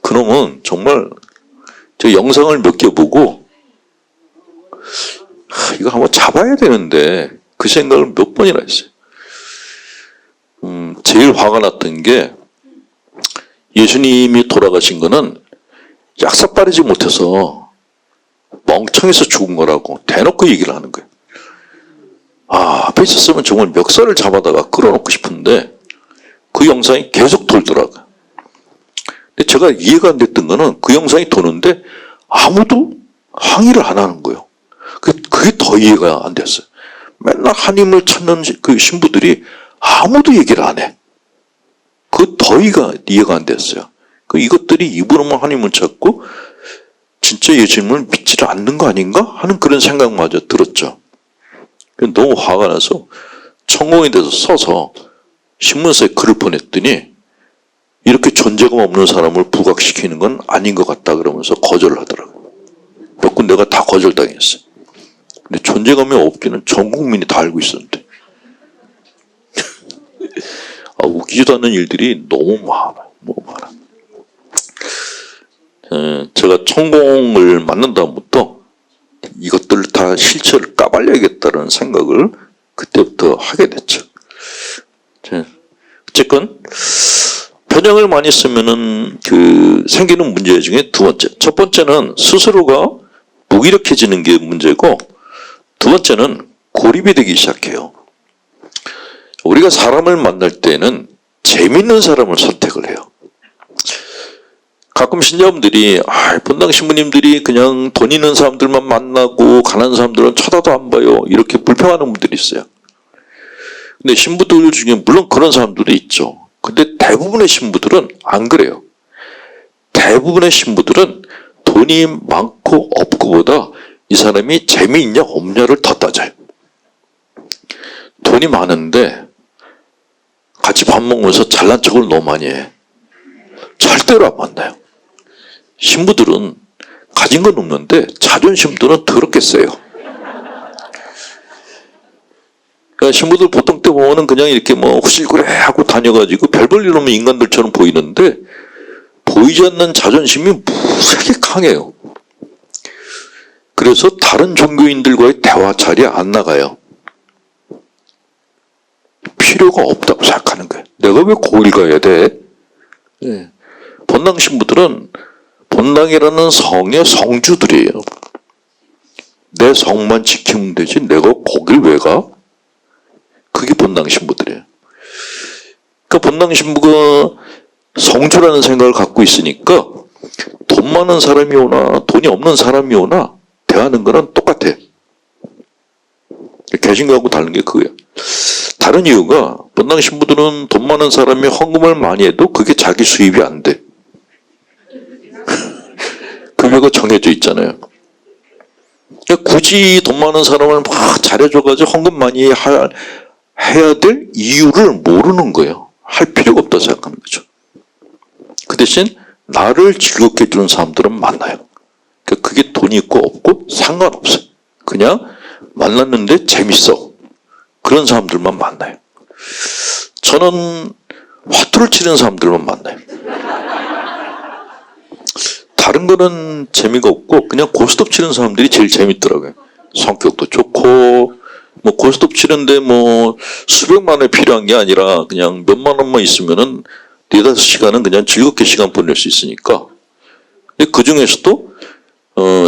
그놈은 정말 저 영상을 몇 개 보고 이거 한번 잡아야 되는데 그 생각을 몇 번이나 했어요. 제일 화가 났던 게 예수님이 돌아가신 거는 약삭 빠르지 못해서 멍청해서 죽은 거라고 대놓고 얘기를 하는 거예요. 앞에 있었으면 정말 멱살을 잡아다가 끌어놓고 싶은데 그 영상이 계속 돌더라고요. 근데 제가 이해가 안 됐던 거는 그 영상이 도는데 아무도 항의를 안 하는 거예요. 그게 더 이해가 안 됐어요. 맨날 하나님을 찾는 그 신부들이 아무도 얘기를 안 해. 더 이해가 안 됐어요. 이것들이 입으로만 하나님을 찾고 진짜 예수님을 믿지를 않는 거 아닌가 하는 그런 생각마저 들었죠. 너무 화가 나서 천공에 대해서 써서 신문사에 글을 보냈더니 이렇게 존재감 없는 사람을 부각시키는 건 아닌 것 같다 그러면서 거절을 하더라고요. 몇 군데가 다 거절당했어요. 근데 존재감이 없기는 전 국민이 다 알고 있었는데 웃기지도 않는 일들이 너무 많아. 제가 천공을 만난 다음부터 이것들 다 실체를 까발려야겠다는 생각을 그때부터 하게 됐죠. 어쨌건 편향을 많이 쓰면은 생기는 문제 중에 두 번째. 첫 번째는 스스로가 무기력해지는 게 문제고, 두 번째는 고립이 되기 시작해요. 우리가 사람을 만날 때는 재밌는 사람을 선택을 해요. 가끔 신자분들이 본당 신부님들이 그냥 돈 있는 사람들만 만나고 가난한 사람들은 쳐다도 안 봐요, 이렇게 불평하는 분들이 있어요. 근데 신부들 중에 물론 그런 사람들이 있죠. 근데 대부분의 신부들은 안 그래요. 대부분의 신부들은 돈이 많고 없고보다 이 사람이 재미있냐 없냐를 더 따져요. 돈이 많은데 같이 밥 먹으면서 잘난 척을 너무 많이 해. 절대로 안 만나요. 신부들은 가진 건 없는데 자존심들은 더럽게 세요. 그러니까 신부들 보통 때 보면은 그냥 이렇게 후실그레 하고 다녀가지고 별 볼 일 없는 인간들처럼 보이는데 보이지 않는 자존심이 무지하게 강해요. 그래서 다른 종교인들과의 대화 자리에 안 나가요. 필요가 없다고 생각하는 거예요. 내가 왜 거길 가야 돼? 네. 본당 신부들은 본당이라는 성의 성주들이에요. 내 성만 지키면 되지 내가 거길 왜 가? 그게 본당 신부들이에요. 그러니까 본당 신부가 성주라는 생각을 갖고 있으니까 돈 많은 사람이 오나 돈이 없는 사람이 오나 대하는 거는 똑같아. 개신교하고 다른 게 그거예요. 다른 이유가 본당 신부들은 돈 많은 사람이 헌금을 많이 해도 그게 자기 수입이 안 돼. 금액이 정해져 있잖아요. 그러니까 굳이 돈 많은 사람을 막 잘해줘가지고 헌금 많이 해야 될 이유를 모르는 거예요. 할 필요가 없다고 생각하는 거죠. 그 대신 나를 즐겁게 해주는 사람들은 만나요. 그러니까 그게 돈이 있고 없고 상관없어요. 그냥 만났는데 재밌어. 그런 사람들만 만나요. 저는 화투를 치는 사람들만 만나요. 다른 거는 재미가 없고 그냥 고스톱 치는 사람들이 제일 재밌더라고요. 성격도 좋고 고스톱 치는데 수백만 원이 필요한 게 아니라 그냥 몇만 원만 있으면은 4-5시간은 그냥 즐겁게 시간 보낼 수 있으니까. 근데 그 중에서도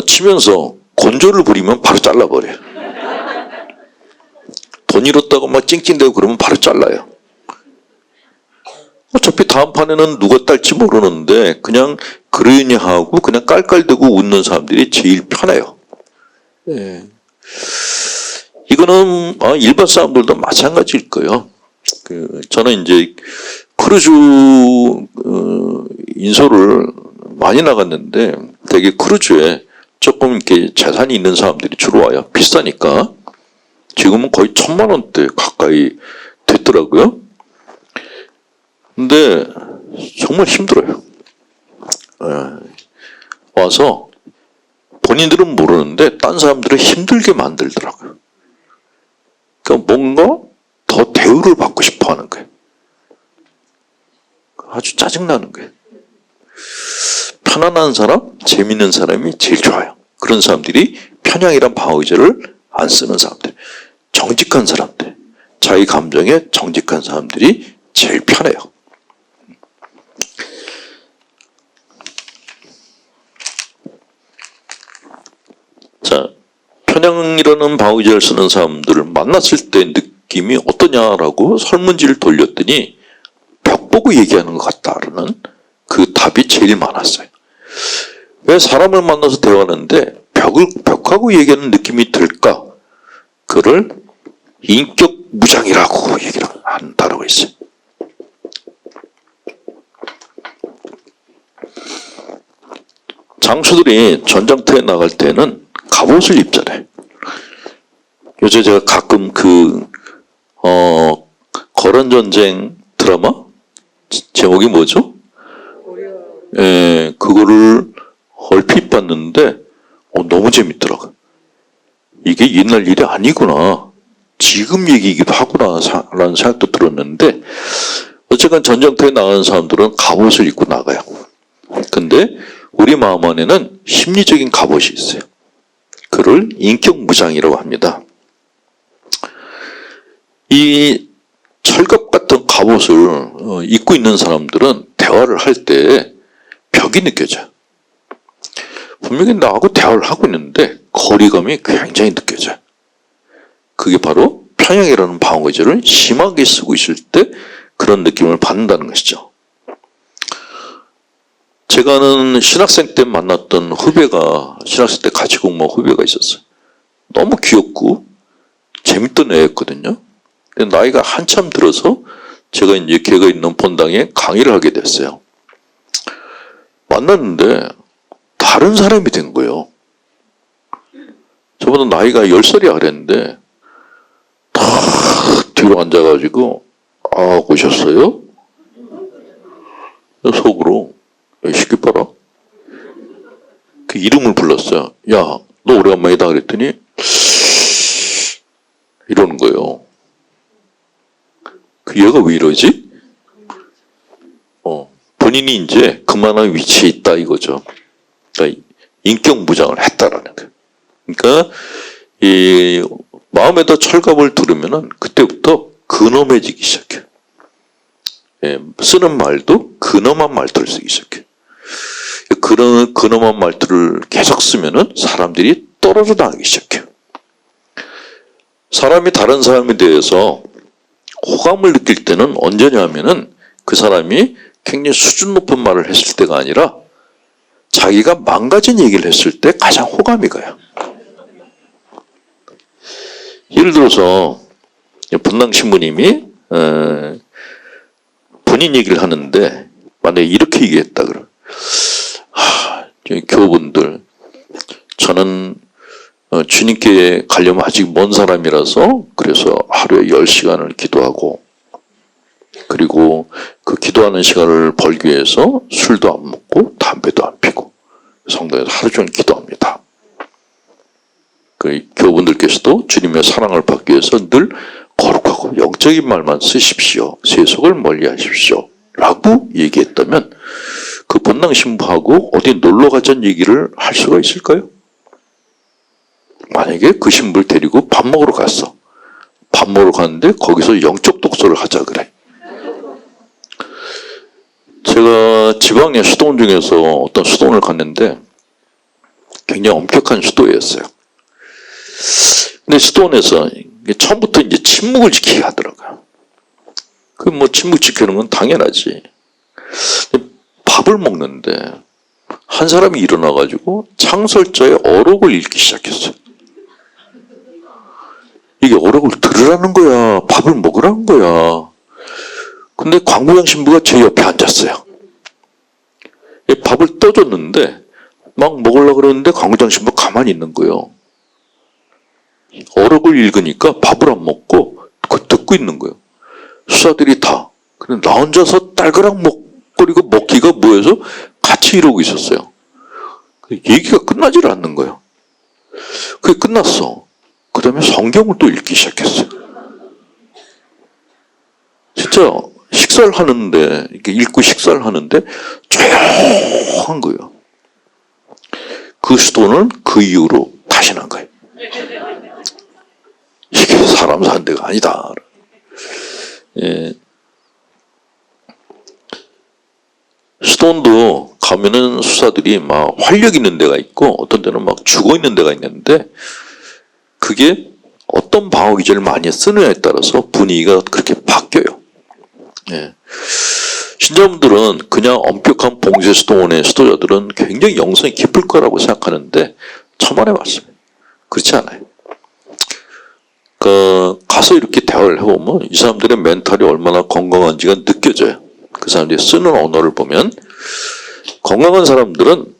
치면서 곤조를 부리면 바로 잘라버려요. 돈 잃었다고 막 찡찡대고 그러면 바로 잘라요. 어차피 다음 판에는 누가 딸지 모르는데 그냥 그러니 하고 그냥 깔깔대고 웃는 사람들이 제일 편해요. 네. 이거는 일반 사람들도 마찬가지일 거예요. 저는 이제 크루즈 인솔을 많이 나갔는데 되게 크루즈에 조금 이렇게 재산이 있는 사람들이 주로 와요. 비싸니까. 지금은 거의 1000만 원대 가까이 됐더라고요. 근데 정말 힘들어요. 와서 본인들은 모르는데 딴 사람들을 힘들게 만들더라고요. 그러니까 뭔가 더 대우를 받고 싶어 하는 거예요. 아주 짜증나는 거예요. 편안한 사람, 재밌는 사람이 제일 좋아요. 그런 사람들이 편향이란 방어제를 안 쓰는 사람들, 정직한 사람들, 자기 감정에 정직한 사람들이 제일 편해요. 자, 편향이라는 방어제를 쓰는 사람들을 만났을 때 느낌이 어떠냐라고 설문지를 돌렸더니 벽 보고 얘기하는 것 같다라는 그 답이 제일 많았어요. 왜 사람을 만나서 대화하는데 벽하고 얘기하는 느낌이 들까? 그를 인격 무장이라고 얘기를 하는 단어가 있어요. 장수들이 전장터에 나갈 때는 갑옷을 입잖아요. 요새 제가 가끔 거란전쟁 드라마? 제목이 뭐죠? 예, 그거를 얼핏 봤는데, 너무 재밌더라고요. 이게 옛날 일이 아니구나. 지금 얘기이기도 하구나, 라는 생각도 들었는데, 어쨌든 전쟁터에 나가는 사람들은 갑옷을 입고 나가요. 근데 우리 마음 안에는 심리적인 갑옷이 있어요. 그를 인격무장이라고 합니다. 이 철갑 같은 갑옷을 입고 있는 사람들은 대화를 할 때 벽이 느껴져요. 분명히 나하고 대화를 하고 있는데 거리감이 굉장히 느껴져요. 그게 바로 편향이라는 방어제를 심하게 쓰고 있을 때 그런 느낌을 받는다는 것이죠. 제가 아는 신학생 때 만났던 후배가, 신학생 때 같이 공부한 후배가 있었어요. 너무 귀엽고 재밌던 애였거든요. 근데 나이가 한참 들어서 제가 이제 걔가 있는 본당에 강의를 하게 됐어요. 만났는데 다른 사람이 된 거예요. 저보다 나이가 10살이야 그랬는데 다 뒤로 앉아가지고 오셨어요? 속으로 이 새끼 봐라. 그 이름을 불렀어요. 야, 너 오래간만이다 그랬더니 이러는 거예요. 그 얘가 왜 이러지? 본인이 이제 그만한 위치에 있다 이거죠. 그러니까 인격 무장을 했다라는 거예요. 그러니까 이 마음에다 철갑을 두르면은 그때부터 근엄해지기 시작해요. 예, 쓰는 말도 근엄한 말투를 쓰기 시작해요. 그런 근엄한 말투를 계속 쓰면은 사람들이 떨어져 나가기 시작해요. 사람이 다른 사람에 대해서 호감을 느낄 때는 언제냐면은 그 사람이 굉장히 수준 높은 말을 했을 때가 아니라 자기가 망가진 얘기를 했을 때 가장 호감이 가요. 예를 들어서 분당신부님이 본인 얘기를 하는데 만약에 이렇게 얘기했다 그러면 교우분들, 저는 주님께 가려면 아직 먼 사람이라서 그래서 하루에 10시간을 기도하고 그리고 그 기도하는 시간을 벌기 위해서 술도 안 먹고 담배도 안 피고 성당에서 하루 종일 기도합니다. 그 교우분들께서도 주님의 사랑을 받기 위해서 늘 거룩하고 영적인 말만 쓰십시오. 세속을 멀리하십시오. 라고 얘기했다면 그 본당 신부하고 어디 놀러 가자는 얘기를 할 수가 있을까요? 만약에 그 신부를 데리고 밥 먹으러 갔어. 밥 먹으러 갔는데 거기서 영적 독서를 하자 그래. 제가 지방의 수도원 중에서 어떤 수도원을 갔는데 굉장히 엄격한 수도였어요. 근데 수도원에서 처음부터 이제 침묵을 지키게 하더라고요. 그 뭐 침묵 지키는 건 당연하지. 밥을 먹는데 한 사람이 일어나가지고 창설자의 어록을 읽기 시작했어요. 이게 어록을 들으라는 거야, 밥을 먹으라는 거야. 근데 광부장 신부가 제 옆에 앉았어요. 밥을 떠줬는데 막 먹으려고 그러는데 광부장 신부가 가만히 있는 거예요. 어록을 읽으니까 밥을 안 먹고 그거 듣고 있는 거예요. 수사들이 다. 근데 나 혼자서 딸그락 먹거리고 먹기가 뭐해서 같이 이러고 있었어요. 얘기가 끝나질 않는 거예요. 그게 끝났어. 그 다음에 성경을 또 읽기 시작했어요. 진짜 식사를 하는데, 이렇게 읽고 식사를 하는데 조용한 거예요. 그 수도는 그 이후로 다시 난 거예요. 사람 사는 데가 아니다. 예. 수도원도 가면은 수사들이 막 활력 있는 데가 있고 어떤 데는 막 죽어 있는 데가 있는데 그게 어떤 방어 기제를 많이 쓰느냐에 따라서 분위기가 그렇게 바뀌어요. 예. 신자분들은 그냥 엄격한 봉쇄 수도원의 수도자들은 굉장히 영성이 깊을 거라고 생각하는데 천만의 말씀. 그렇지 않아요. 가서 이렇게 대화를 해보면 이 사람들의 멘탈이 얼마나 건강한지가 느껴져요. 그 사람들이 쓰는 언어를 보면 건강한 사람들은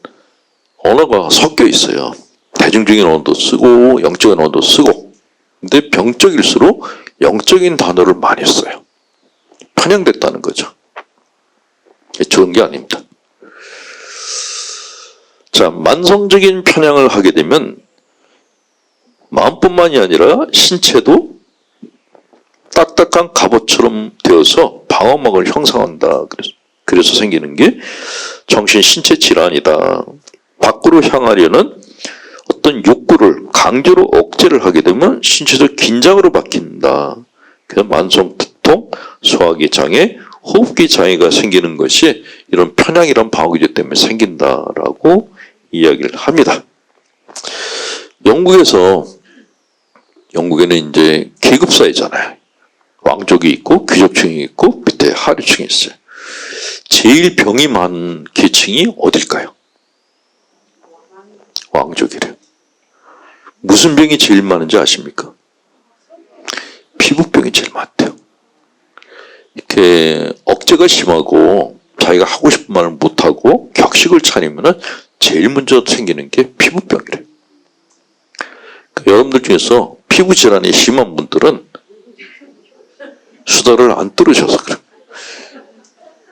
언어가 섞여 있어요. 대중적인 언어도 쓰고 영적인 언어도 쓰고. 근데 병적일수록 영적인 단어를 많이 써요. 편향됐다는 거죠. 좋은 게 아닙니다. 자, 만성적인 편향을 하게 되면 마음뿐만이 아니라 신체도 딱딱한 갑옷처럼 되어서 방어막을 형성한다. 그래서 생기는 게 정신 신체 질환이다. 밖으로 향하려는 어떤 욕구를 강제로 억제를 하게 되면 신체적 긴장으로 바뀐다. 그래서 만성 두통, 소화기 장애, 호흡기 장애가 생기는 것이 이런 편향이란 방어기제 때문에 생긴다라고 이야기를 합니다. 영국에는 이제 계급사회잖아요. 왕족이 있고 귀족층이 있고 밑에 하류층이 있어요. 제일 병이 많은 계층이 어딜까요? 왕족이래요. 무슨 병이 제일 많은지 아십니까? 피부병이 제일 많대요. 이렇게 억제가 심하고 자기가 하고 싶은 말을 못하고 격식을 차리면 제일 먼저 생기는 게 피부병이래요. 여러분들 중에서 피부 질환이 심한 분들은 수다를 안 떨으셔서 그래요.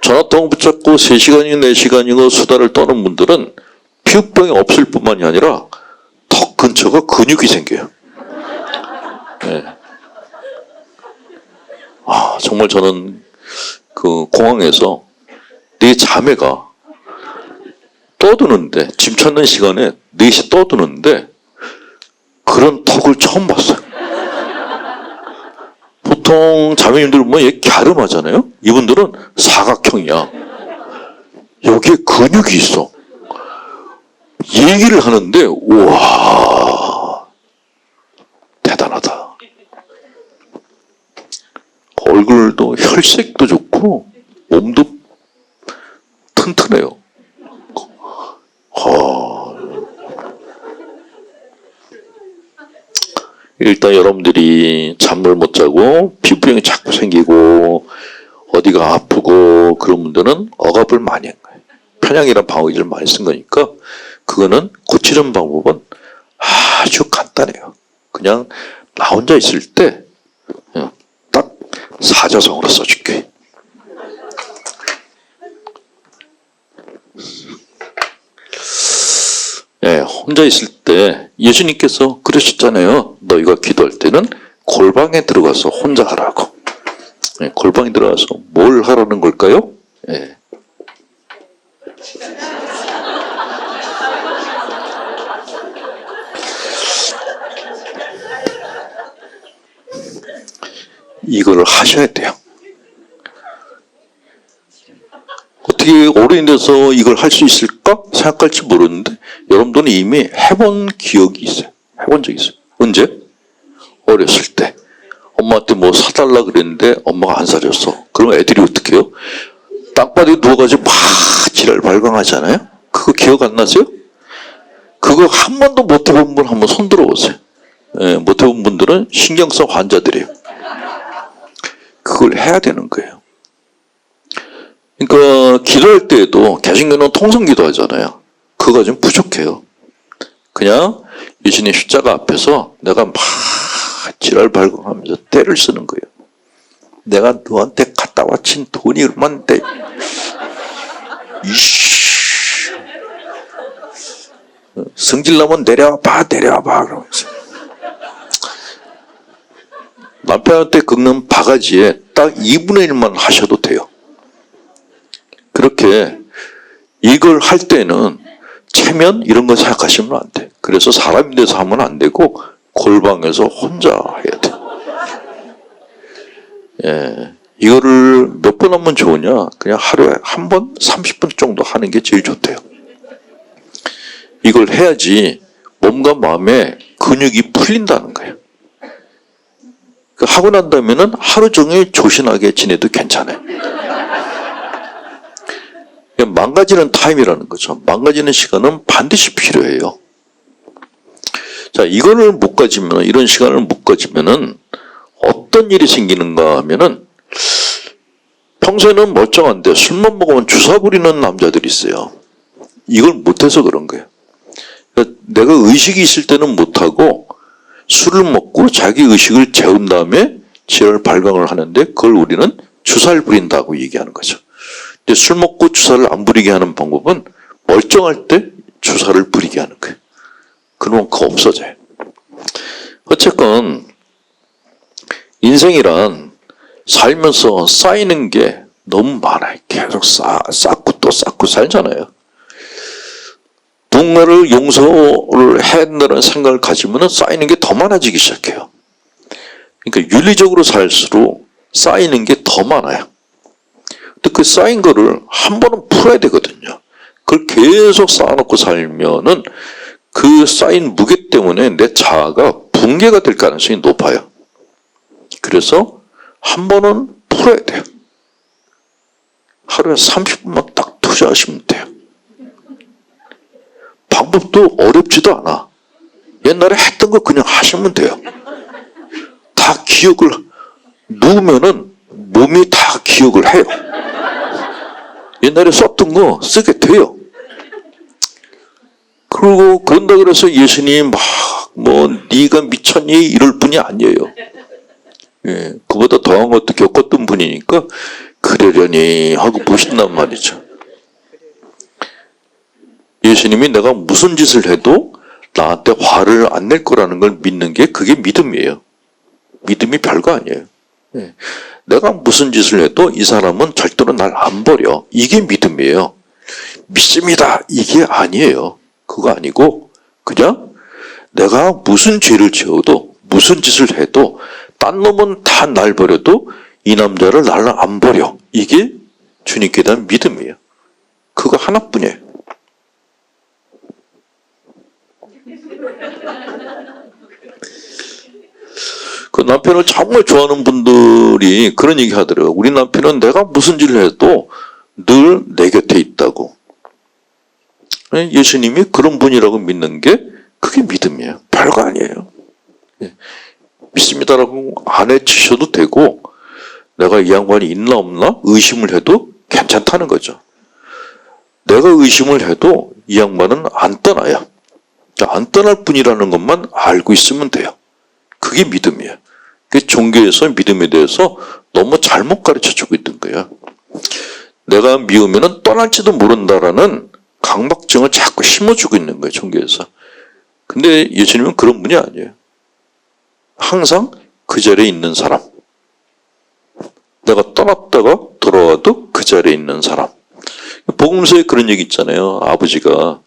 전화통화 붙잡고 3시간이고 4시간이고 수다를 떠는 분들은 피부병이 없을 뿐만이 아니라 턱 근처가 근육이 생겨요. 네. 정말 저는 그 공항에서 내 자매가 떠드는데, 짐 찾는 시간에 4시 떠드는데 그런 턱을 처음 봤어요. 보통 자매님들 보면 얘 갸름하잖아요. 이분들은 사각형이야. 여기에 근육이 있어. 얘기를 하는데 우와 대단하다. 얼굴도 혈색도 좋고 몸도 튼튼해요. 일단 여러분들이 잠을 못 자고 피부병이 자꾸 생기고 어디가 아프고 그런 분들은 억압을 많이 한 거예요. 편향이란 방어기를 많이 쓴 거니까 그거는 고치는 방법은 아주 간단해요. 그냥 나 혼자 있을 때 딱 사자성어로 써줄게. 네, 혼자 있을 때 예수님께서 그러셨잖아요. 너희가 기도할 때는 골방에 들어가서 혼자 하라고. 네, 골방에 들어가서 뭘 하라는 걸까요? 네. 이걸 하셔야 돼요. 어떻게 어른이 돼서 이걸 할 수 있을까 생각할지 모르는데 여러분들은 이미 해본 기억이 있어요. 해본 적이 있어요. 언제? 어렸을 때 엄마한테 뭐 사달라 그랬는데 엄마가 안 사줬어. 그럼 애들이 어떻게 해요? 땅바닥에 누워가지고 막 지랄 발광하잖아요. 그거 기억 안 나세요? 그거 한 번도 못 해본 분 한번 손 들어보세요. 예, 못 해본 분들은 신경성 환자들이에요. 그걸 해야 되는 거예요. 그러니까 기도할 때에도 개신교는 통성기도 하잖아요. 그거 좀 부족해요. 그냥 예수님 십자가 앞에서 내가 막 지랄 발광하면서 때를 쓰는 거예요. 내가 너한테 갖다 바친 돈이 얼만데 이씨 성질나면 내려와봐 그러면서 남편한테 긁는 바가지에 딱 2분의 1만 하셔도 돼요. 그렇게 이걸 할 때는 체면 이런 거 생각하시면 안 돼. 그래서 사람이 돼서 하면 안 되고 골방에서 혼자 해야 돼. 예, 이거를 몇 번 하면 좋으냐? 그냥 하루에 한 번 30분 정도 하는 게 제일 좋대요. 이걸 해야지 몸과 마음의 근육이 풀린다는 거예요. 하고 난 다음에는 하루 종일 조신하게 지내도 괜찮아요. 망가지는 타임이라는 거죠. 망가지는 시간은 반드시 필요해요. 자, 이거를 못 가지면, 이런 시간을 못 가지면은 어떤 일이 생기는가 하면은 평소에는 멀쩡한데 술만 먹으면 주사 부리는 남자들이 있어요. 이걸 못해서 그런 거예요. 그러니까 내가 의식이 있을 때는 못하고 술을 먹고 자기 의식을 재운 다음에 질환 발광을 하는데 그걸 우리는 주사를 부린다고 얘기하는 거죠. 근데 술 먹고 주사를 안 부리게 하는 방법은 멀쩡할 때 주사를 부리게 하는 거예요. 그러면 그거 없어져요. 어쨌건 인생이란 살면서 쌓이는 게 너무 많아요. 계속 쌓고 또 쌓고 살잖아요. 누군가를 용서를 해야 된다는 생각을 가지면 쌓이는 게 더 많아지기 시작해요. 그러니까 윤리적으로 살수록 쌓이는 게 더 많아요. 근데 그 쌓인 거를 한 번은 풀어야 되거든요. 그걸 계속 쌓아놓고 살면은 그 쌓인 무게 때문에 내 자아가 붕괴가 될 가능성이 높아요. 그래서 한 번은 풀어야 돼요. 하루에 30분만 딱 투자하시면 돼요. 방법도 어렵지도 않아. 옛날에 했던 거 그냥 하시면 돼요. 다 기억을, 누우면은 몸이 다 기억을 해요. 옛날에 썼던 거 쓰게 돼요. 그리고 그런다 그래서 예수님이 네가 미쳤니? 이럴 분이 아니에요. 예, 그보다 더한 것도 겪었던 분이니까 그러려니 하고 보신단 말이죠. 예수님이 내가 무슨 짓을 해도 나한테 화를 안 낼 거라는 걸 믿는 게 그게 믿음이에요. 믿음이 별거 아니에요. 예. 내가 무슨 짓을 해도 이 사람은 절대로 날 안 버려. 이게 믿음이에요. 믿습니다. 이게 아니에요. 그거 아니고 그냥 내가 무슨 죄를 지어도 무슨 짓을 해도 딴 놈은 다 날 버려도 이 남자를 나를 안 버려. 이게 주님께 대한 믿음이에요. 그거 하나뿐이에요. 그 남편을 정말 좋아하는 분들이 그런 얘기 하더라고요. 우리 남편은 내가 무슨 짓을 해도 늘 내 곁에 있다고. 예수님이 그런 분이라고 믿는 게 그게 믿음이에요. 별거 아니에요. 믿습니다라고 안 해치셔도 되고 내가 이 양반이 있나 없나 의심을 해도 괜찮다는 거죠. 내가 의심을 해도 이 양반은 안 떠나요. 안 떠날 뿐이라는 것만 알고 있으면 돼요. 그게 믿음이에요. 종교에서 믿음에 대해서 너무 잘못 가르쳐주고 있던 거예요. 내가 미우면 떠날지도 모른다라는 강박증을 자꾸 심어주고 있는 거예요. 종교에서. 근데 예수님은 그런 분이 아니에요. 항상 그 자리에 있는 사람. 내가 떠났다가 돌아와도 그 자리에 있는 사람. 복음서에 그런 얘기 있잖아요. 아버지가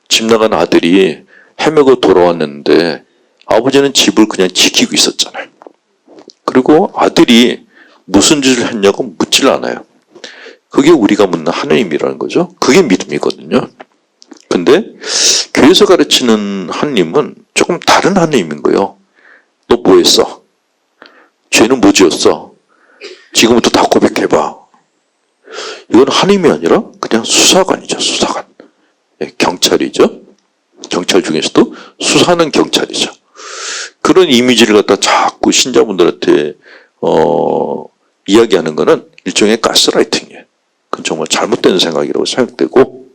집 나간 아들이 헤매고 돌아왔는데 아버지는 집을 그냥 지키고 있었잖아요. 그리고 아들이 무슨 짓을 했냐고 묻질 않아요. 그게 우리가 묻는 하나님이라는 거죠. 그게 믿음이거든요. 근데 교회에서 가르치는 하나님은 조금 다른 하나님인 거예요. 너 뭐 했어? 죄는 뭐 지었어? 지금부터 다 고백해봐. 이건 하나님이 아니라 그냥 수사관이죠. 수사관. 경찰이죠. 경찰 중에서도 수사하는 경찰이죠. 그런 이미지를 갖다 자꾸 신자분들한테 이야기하는 거는 일종의 가스라이팅이에요. 그건 정말 잘못된 생각이라고 생각되고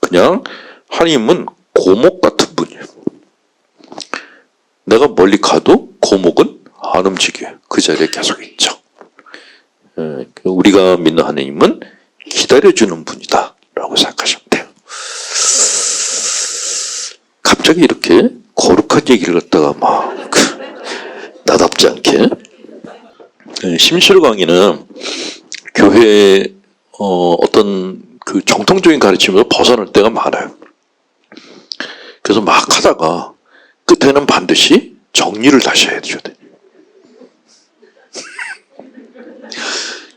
그냥 하나님은 고목 같은 분이에요. 내가 멀리 가도 고목은 안 움직여요. 그 자리에 계속 있죠. 우리가 믿는 하나님은 기다려주는 분이다 라고 생각하시면 돼요. 갑자기 이렇게 거룩한 얘기를 갖다가 나답지 않게 심시로 강의는 교회 어떤 그 정통적인 가르침에서 벗어날 때가 많아요. 그래서 막 하다가 끝에는 반드시 정리를 다시 해줘야 돼요.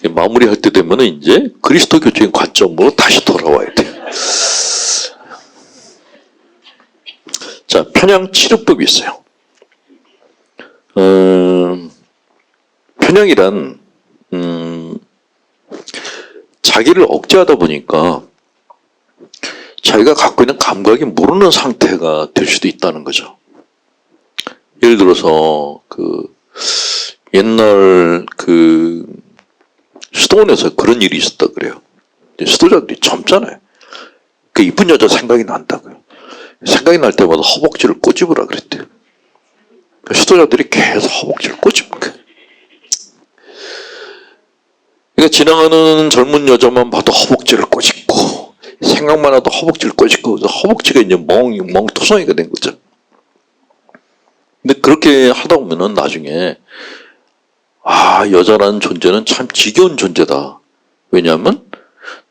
마무리할 때 되면은 이제 그리스도교적인 관점으로 다시 돌아와야 돼요. 자, 편향치료법이 있어요. 편향이란 자기를 억제하다 보니까 자기가 갖고 있는 감각이 모르는 상태가 될 수도 있다는 거죠. 예를 들어서 옛날 수도원에서 그런 일이 있었다 그래요. 수도자들이 젊잖아요. 그 이쁜 여자 생각이 난다고요. 생각이 날 때마다 허벅지를 꼬집으라 그랬대요. 수도자들이 계속 허벅지를 꼬집은 거예요. 그러니까 지나가는 젊은 여자만 봐도 허벅지를 꼬집고 생각만 해도 허벅지를 꼬집고 허벅지가 이제 멍투성이가 된 거죠. 근데 그렇게 하다 보면은 나중에 여자라는 존재는 참 지겨운 존재다. 왜냐하면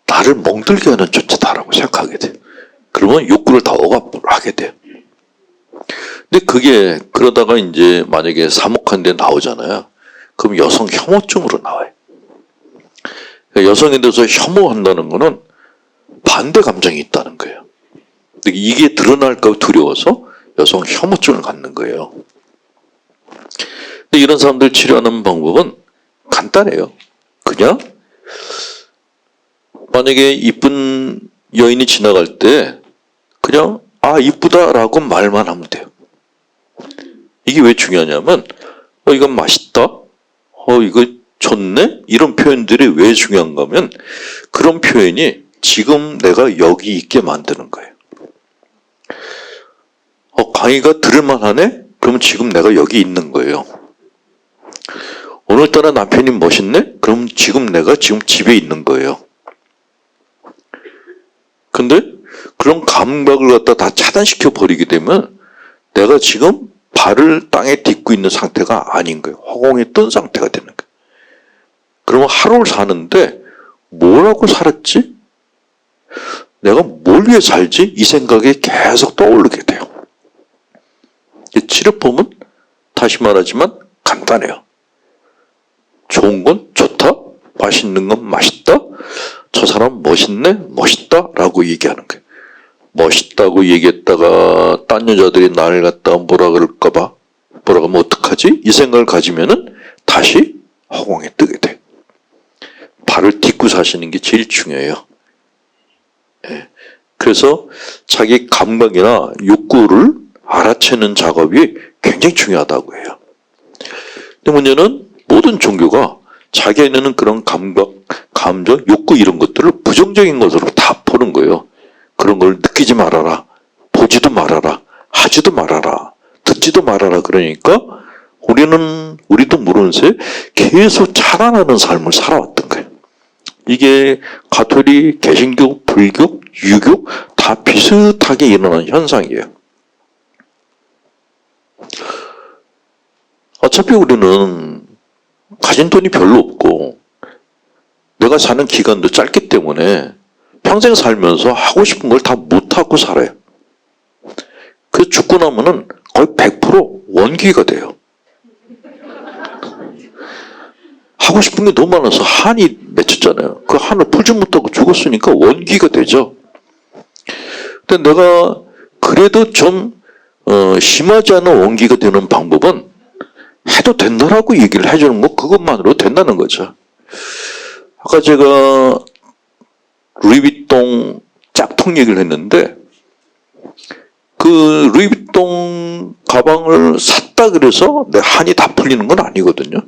나를 멍들게 하는 존재다라고 생각하게 돼요. 그러면 욕구를 다 억압하게 돼요. 근데 그게 그러다가 이제 만약에 사목한 데 나오잖아요. 그럼 여성 혐오증으로 나와요. 여성에 대해서 혐오한다는 거는 반대 감정이 있다는 거예요. 근데 이게 드러날까 두려워서 여성 혐오증을 갖는 거예요. 근데 이런 사람들 치료하는 방법은 간단해요. 그냥 만약에 이쁜 여인이 지나갈 때 그냥 이쁘다라고 말만 하면 돼요. 이게 왜 중요하냐면 이건 맛있다. 이거 좋네? 이런 표현들이 왜 중요한가 하면 그런 표현이 지금 내가 여기 있게 만드는 거예요. 강의가 들을만하네? 그러면 지금 내가 여기 있는 거예요. 오늘따라 남편이 멋있네? 그럼 지금 내가 지금 집에 있는 거예요. 근데 그런 감각을 갖다 다 차단시켜 버리게 되면 내가 지금 발을 땅에 딛고 있는 상태가 아닌 거예요. 허공에 뜬 상태가 되는 거예요. 그러면 하루를 사는데 뭐라고 살았지? 내가 뭘 위해 살지? 이 생각이 계속 떠오르게 돼요. 치료법은 다시 말하지만 간단해요. 좋은 건 좋다, 맛있는 건 맛있다, 저 사람 멋있네, 멋있다 라고 얘기하는 거예요. 멋있다고 얘기했다가 딴 여자들이 나를 갖다가 뭐라 그럴까봐 뭐라 하면 어떡하지? 이 생각을 가지면은 다시 허공에 뜨게 돼요. 발을 딛고 사시는 게 제일 중요해요. 그래서 자기 감각이나 욕구를 알아채는 작업이 굉장히 중요하다고 해요. 근데 문제는 모든 종교가 자기에는 그런 감각, 감정, 욕구 이런 것들을 부정적인 것으로 다 보는 거예요. 그런 걸 느끼지 말아라, 보지도 말아라, 하지도 말아라, 듣지도 말아라. 그러니까 우리도 모르는 새 계속 자라나는 삶을 살아왔던 거예요. 이게 가톨릭, 개신교, 불교, 유교 다 비슷하게 일어나는 현상이에요. 어차피 우리는 가진 돈이 별로 없고 내가 사는 기간도 짧기 때문에 평생 살면서 하고 싶은 걸 다 못하고 살아요. 그래서 죽고 나면은 거의 100% 원기가 돼요. 하고 싶은 게 너무 많아서 한이 맺혔잖아요. 그 한을 풀지 못하고 죽었으니까 원기가 되죠. 근데 내가 그래도 좀 심하지 않은 원기가 되는 방법은 해도 된다라고 얘기를 해주는 거, 그것만으로 된다는 거죠. 아까 제가 루이비통 짝퉁 얘기를 했는데 그 루이비통 가방을 샀다 그래서 내 한이 다 풀리는 건 아니거든요.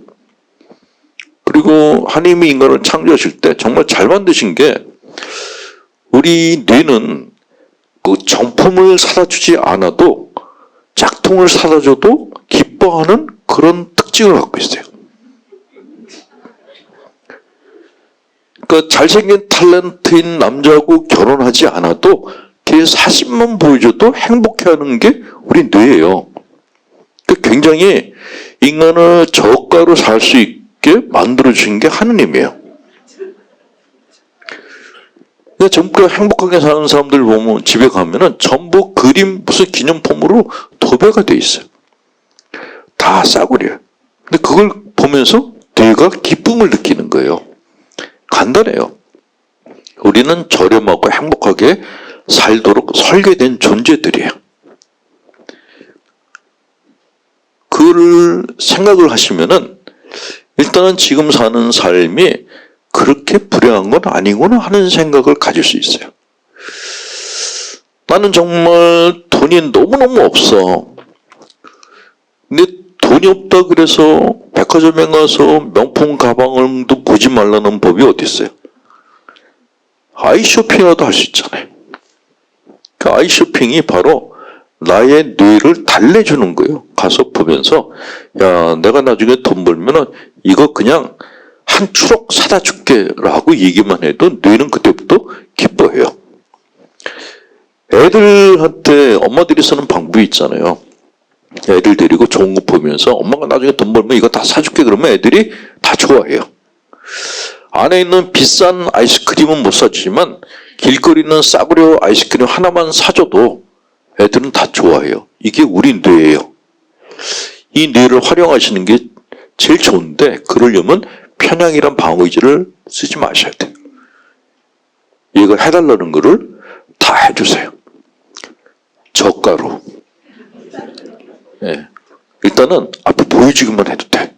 그리고 하나님이 인간을 창조하실 때 정말 잘 만드신 게 우리 뇌는 그 정품을 사다 주지 않아도 짝퉁을 사다 줘도 기뻐하는 그런 특징을 갖고 있어요. 그러니까 잘생긴 탤런트인 남자하고 결혼하지 않아도 걔 사진만 보여줘도 행복해하는 게 우리 뇌예요. 굉장히 인간을 저가로 살 수 있게 만들어주신 게 하느님이에요. 전부 행복하게 사는 사람들 보면 집에 가면은 전부 그림 무슨 기념품으로 도배가 돼 있어요. 다 싸구려요. 근데 그걸 보면서 뇌가 기쁨을 느끼는 거예요. 간단해요. 우리는 저렴하고 행복하게 살도록 설계된 존재들이에요. 그걸 생각을 하시면은 일단은 지금 사는 삶이 그렇게 불행한 건 아니구나 하는 생각을 가질 수 있어요. 나는 정말 돈이 너무너무 없어. 근데 돈이 없다 그래서 백화점에 가서 명품 가방도 보지 말라는 법이 어디 있어요? 아이쇼핑이라도 할 수 있잖아요. 그 아이쇼핑이 바로 나의 뇌를 달래주는 거예요. 가서 보면서 야, 내가 나중에 돈 벌면은 이거 그냥 한 추럭 사다 줄게 라고 얘기만 해도 뇌는 그때부터 기뻐해요. 애들한테 엄마들이 쓰는 방법이 있잖아요. 애들 데리고 좋은 거 보면서 엄마가 나중에 돈 벌면 이거 다 사줄게 그러면 애들이 다 좋아해요. 안에 있는 비싼 아이스크림은 못 사주지만 길거리는 싸구려 아이스크림 하나만 사줘도 애들은 다 좋아해요. 이게 우리 뇌예요. 이 뇌를 활용하시는 게 제일 좋은데 그러려면 편향이란 방어의지를 쓰지 마셔야 돼요. 이걸 해달라는 거를 다 해주세요. 저가로. 예. 일단은 앞에 보여주기만 해도 돼.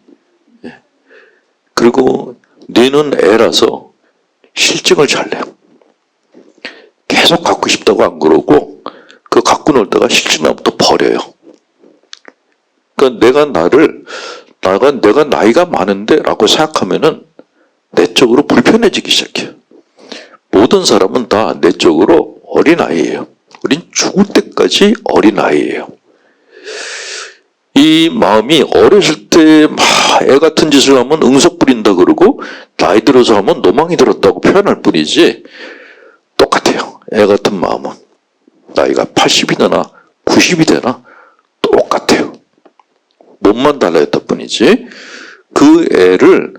예. 그리고 뇌는 애라서 실증을 잘 내요. 계속 갖고 싶다고 안 그러고 그 갖고 놀다가 실증 나면 또 버려요. 그러니까 내가 나이가 많은데 라고 생각하면은 내적으로 불편해지기 시작해요. 모든 사람은 다 내적으로 어린아이예요. 우린 죽을 때까지 어린아이예요. 이 마음이 어렸을 때 막 애 같은 짓을 하면 응석 부린다 그러고 나이 들어서 하면 노망이 들었다고 표현할 뿐이지 똑같아요. 애 같은 마음은 나이가 80이 되나 90이 되나 똑같아요. 몸만 달라졌다 뿐이지 그 애를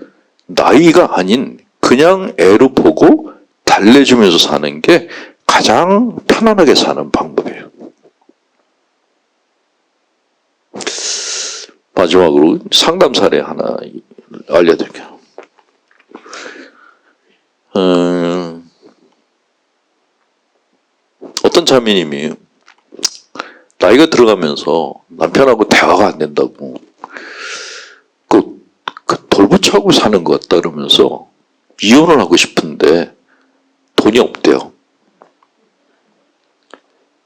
나이가 아닌 그냥 애로 보고 달래주면서 사는 게 가장 편안하게 사는 방법이에요. 마지막으로 상담 사례 하나 알려드릴게요. 어떤 자매님이 나이가 들어가면서 남편하고 대화가 안 된다고 그 돌부처하고 사는 것 같다 그러면서 이혼을 하고 싶은데 돈이 없대요.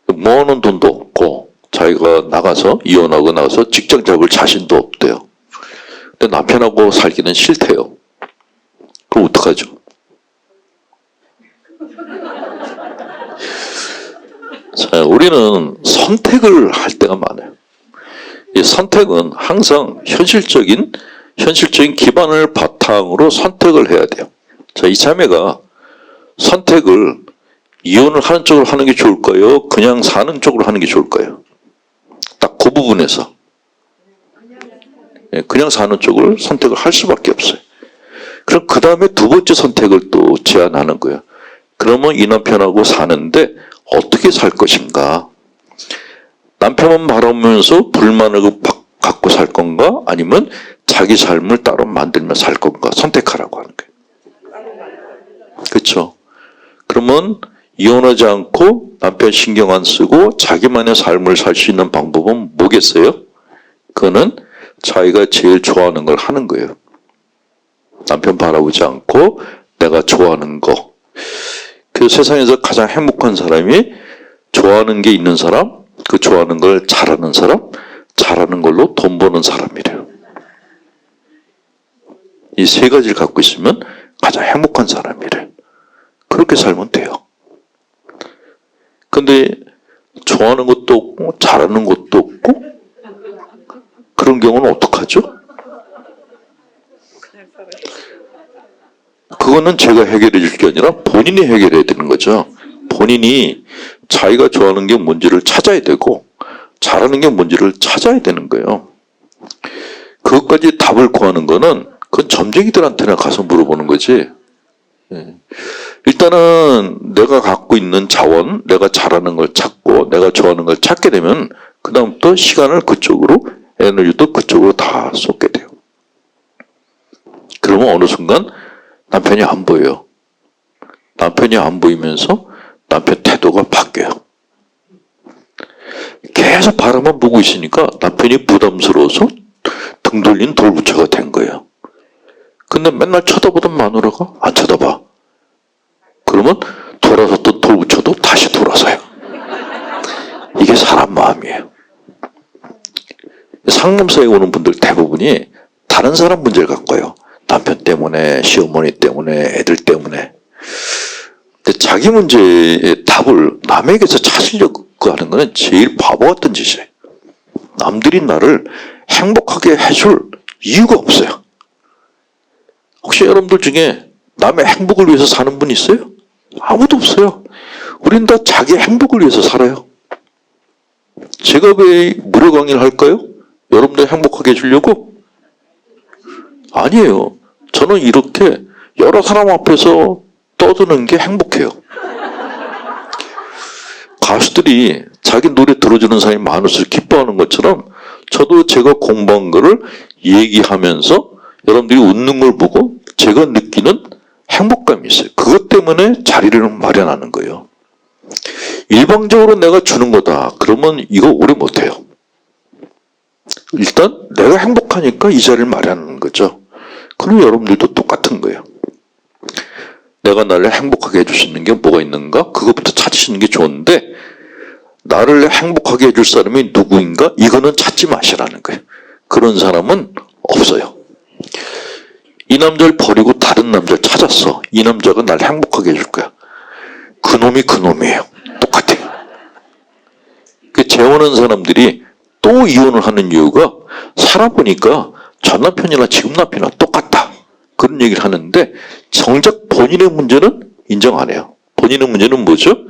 모아놓은 돈도 없고 자기가 나가서 이혼하고 나서 직장 잡을 자신도 없대요. 근데 남편하고 살기는 싫대요. 그럼 어떡하죠? 자, 우리는 선택을 할 때가 많아요. 이 선택은 항상 현실적인 기반을 바탕으로 선택을 해야 돼요. 자, 이 자매가 선택을 이혼을 하는 쪽으로 하는 게 좋을까요? 그냥 사는 쪽으로 하는 게 좋을까요? 딱 그 부분에서 그냥 사는 쪽을 선택을 할 수밖에 없어요. 그럼 그 다음에 두 번째 선택을 또 제안하는 거예요. 그러면 이 남편하고 사는데 어떻게 살 것인가? 남편만 바라보면서 불만을 갖고 살 건가? 아니면 자기 삶을 따로 만들며 살 건가? 선택하라고 하는 거예요. 그렇죠? 그러면 이혼하지 않고 남편 신경 안 쓰고 자기만의 삶을 살 수 있는 방법은 뭐겠어요? 그거는 자기가 제일 좋아하는 걸 하는 거예요. 남편 바라보지 않고 내가 좋아하는 거. 그 세상에서 가장 행복한 사람이 좋아하는 게 있는 사람, 그 좋아하는 걸 잘하는 사람, 잘하는 걸로 돈 버는 사람이래요. 이 세 가지를 갖고 있으면 가장 행복한 사람이래요. 그렇게 살면 돼요. 근데 좋아하는 것도 없고 잘하는 것도 없고 그런 경우는 어떡하죠? 그거는 제가 해결해 줄 게 아니라 본인이 해결해야 되는 거죠. 본인이 자기가 좋아하는 게 뭔지를 찾아야 되고 잘하는 게 뭔지를 찾아야 되는 거예요. 그것까지 답을 구하는 거는 그건 점쟁이들한테나 가서 물어보는 거지. 일단은 내가 갖고 있는 자원, 내가 잘하는 걸 찾고 내가 좋아하는 걸 찾게 되면 그 다음부터 시간을 그쪽으로, 에너지도 그쪽으로 다 쏟게 돼요. 그러면 어느 순간 남편이 안 보여요. 남편이 안 보이면서 남편 태도가 바뀌어요. 계속 바라만 보고 있으니까 남편이 부담스러워서 등 돌린 돌부처가 된 거예요. 근데 맨날 쳐다보던 마누라가 안 쳐다봐. 그러면 돌아섰던 돌부처도 다시 돌아서요. 이게 사람 마음이에요. 상담사에 오는 분들 대부분이 다른 사람 문제를 갖고 와요. 남편 때문에, 시어머니 때문에, 애들 때문에. 근데 자기 문제의 답을 남에게서 찾으려고 하는 거는 제일 바보 같은 짓이에요. 남들이 나를 행복하게 해줄 이유가 없어요. 혹시 여러분들 중에 남의 행복을 위해서 사는 분 있어요? 아무도 없어요. 우린 다 자기 행복을 위해서 살아요. 제가 왜 무료 강의를 할까요? 여러분들 행복하게 해주려고? 아니에요. 저는 이렇게 여러 사람 앞에서 떠드는 게 행복해요. 가수들이 자기 노래 들어주는 사람이 많아서 기뻐하는 것처럼 저도 제가 공부한 거를 얘기하면서 여러분들이 웃는 걸 보고 제가 느끼는 행복감이 있어요. 그것 때문에 자리를 마련하는 거예요. 일방적으로 내가 주는 거다. 그러면 이거 오래 못해요. 일단 내가 행복하니까 이 자리를 마련하는 거죠. 그럼 여러분들도 똑같은 거예요. 내가 나를 행복하게 해줄 수 있는 게 뭐가 있는가? 그것부터 찾으시는 게 좋은데 나를 행복하게 해줄 사람이 누구인가? 이거는 찾지 마시라는 거예요. 그런 사람은 없어요. 이 남자를 버리고 다른 남자를 찾았어. 이 남자가 날 행복하게 해줄 거야. 그놈이 그놈이에요. 똑같아요. 그 재혼한 사람들이 또 이혼을 하는 이유가 살아보니까 전 남편이나 지금 남편이나 똑같다. 그런 얘기를 하는데 정작 본인의 문제는 인정 안 해요. 본인의 문제는 뭐죠?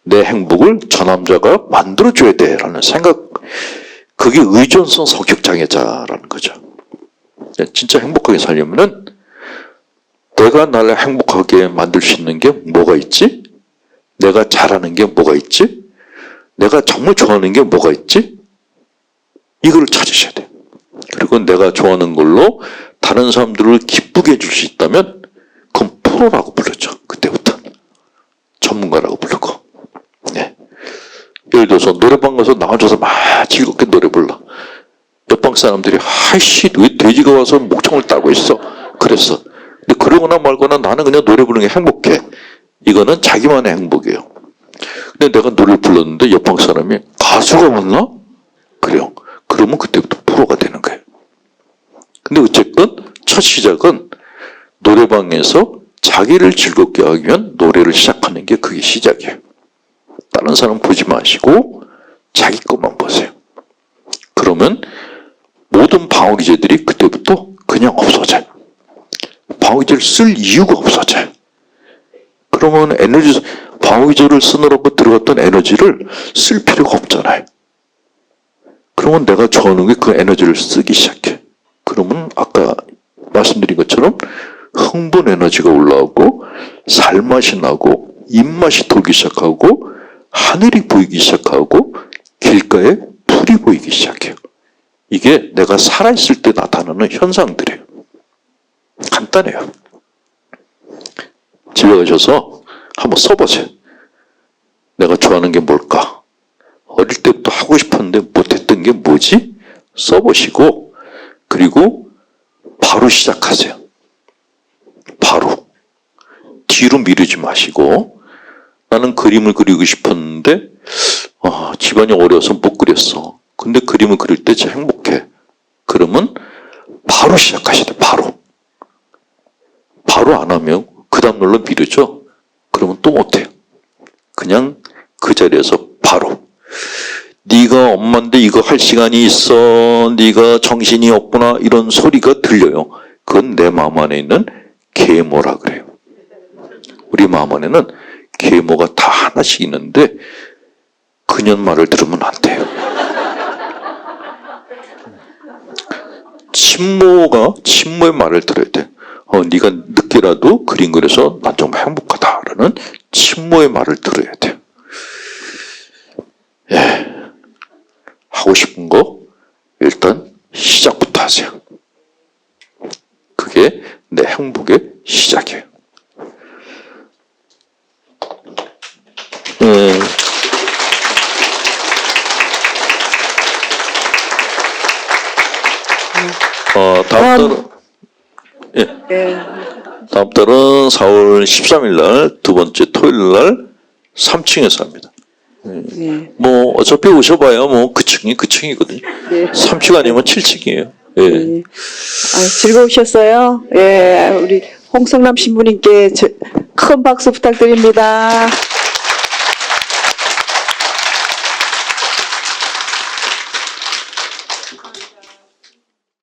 내 행복을 저 남자가 만들어줘야 돼라는 생각. 그게 의존성 성격장애자라는 거죠. 진짜 행복하게 살려면은 내가 나를 행복하게 만들 수 있는 게 뭐가 있지? 내가 잘하는 게 뭐가 있지? 내가 정말 좋아하는 게 뭐가 있지? 이걸 찾으셔야 돼요. 그리고 내가 좋아하는 걸로 다른 사람들을 기쁘게 해줄 수 있다면 그건 프로라고 불렀죠. 그때부터 전문가라고 부르고. 네. 예를 들어서 노래방 가서 나 혼자서 막 즐겁게 노래 불러. 옆방 사람들이 아이씨 왜 돼지가 와서 목청을 따고 있어? 그랬어. 근데 그러거나 말거나 나는 그냥 노래 부르는 게 행복해. 이거는 자기만의 행복이에요. 근데 내가 노래를 불렀는데 옆방 사람이 가수가 왔나? 그래요. 그러면 그때부터 프로가 되는 거예요. 근데 어쨌든 첫 시작은 노래방에서 자기를 즐겁게 하기 위한 노래를 시작하는 게 그게 시작이에요. 다른 사람 보지 마시고 자기 것만 보세요. 그러면 모든 방어기제들이 그때부터 그냥 없어져요. 방어기제를 쓸 이유가 없어져요. 그러면 방어기제를 쓰느라고 들어갔던 에너지를 쓸 필요가 없잖아요. 그러면 내가 좋아하는 게 그 에너지를 쓰기 시작해. 그러면 아까 말씀드린 것처럼 흥분 에너지가 올라오고 살맛이 나고 입맛이 돌기 시작하고 하늘이 보이기 시작하고 길가에 풀이 보이기 시작해요. 이게 내가 살아있을 때 나타나는 현상들이에요. 간단해요. 집에 가셔서 한번 써보세요. 내가 좋아하는 게 뭘까? 어릴 때부터 하고 싶었는데 못했던 게 뭐지? 써보시고 그리고 바로 시작하세요. 바로. 뒤로 미루지 마시고 나는 그림을 그리고 싶었는데 집안이 어려워서 못 그렸어. 근데 그림을 그릴 때 진짜 행복해. 그러면 바로 시작하셔야 돼요. 바로. 바로 안 하면 그 다음 날로 미루죠. 그러면 또 못해요. 그냥 그 자리에서 바로. 네가 엄마인데 이거 할 시간이 있어. 네가 정신이 없구나. 이런 소리가 들려요. 그건 내 마음 안에 있는 계모라 그래요. 우리 마음 안에는 계모가 다 하나씩 있는데 그년 말을 들으면 안 돼요. 친모의 말을 들어야 돼. 네가 늦게라도 그림 그려서 난 정말 행복하다라는 친모의 말을 들어야 돼요. 예. 하고 싶은 거 일단 시작부터 하세요. 그게 내 행복의 시작이에요. 다음 달은 예. 예. 다음 달은 4월 13일 날 두 번째 토요일 날 3층에서 합니다. 예. 뭐 어차피 오셔봐야 뭐 그 층이 그 층이거든요. 네. 3층 아니면 7층이에요. 예. 예. 즐거우셨어요? 예, 우리 홍성남 신부님께 큰 박수 부탁드립니다.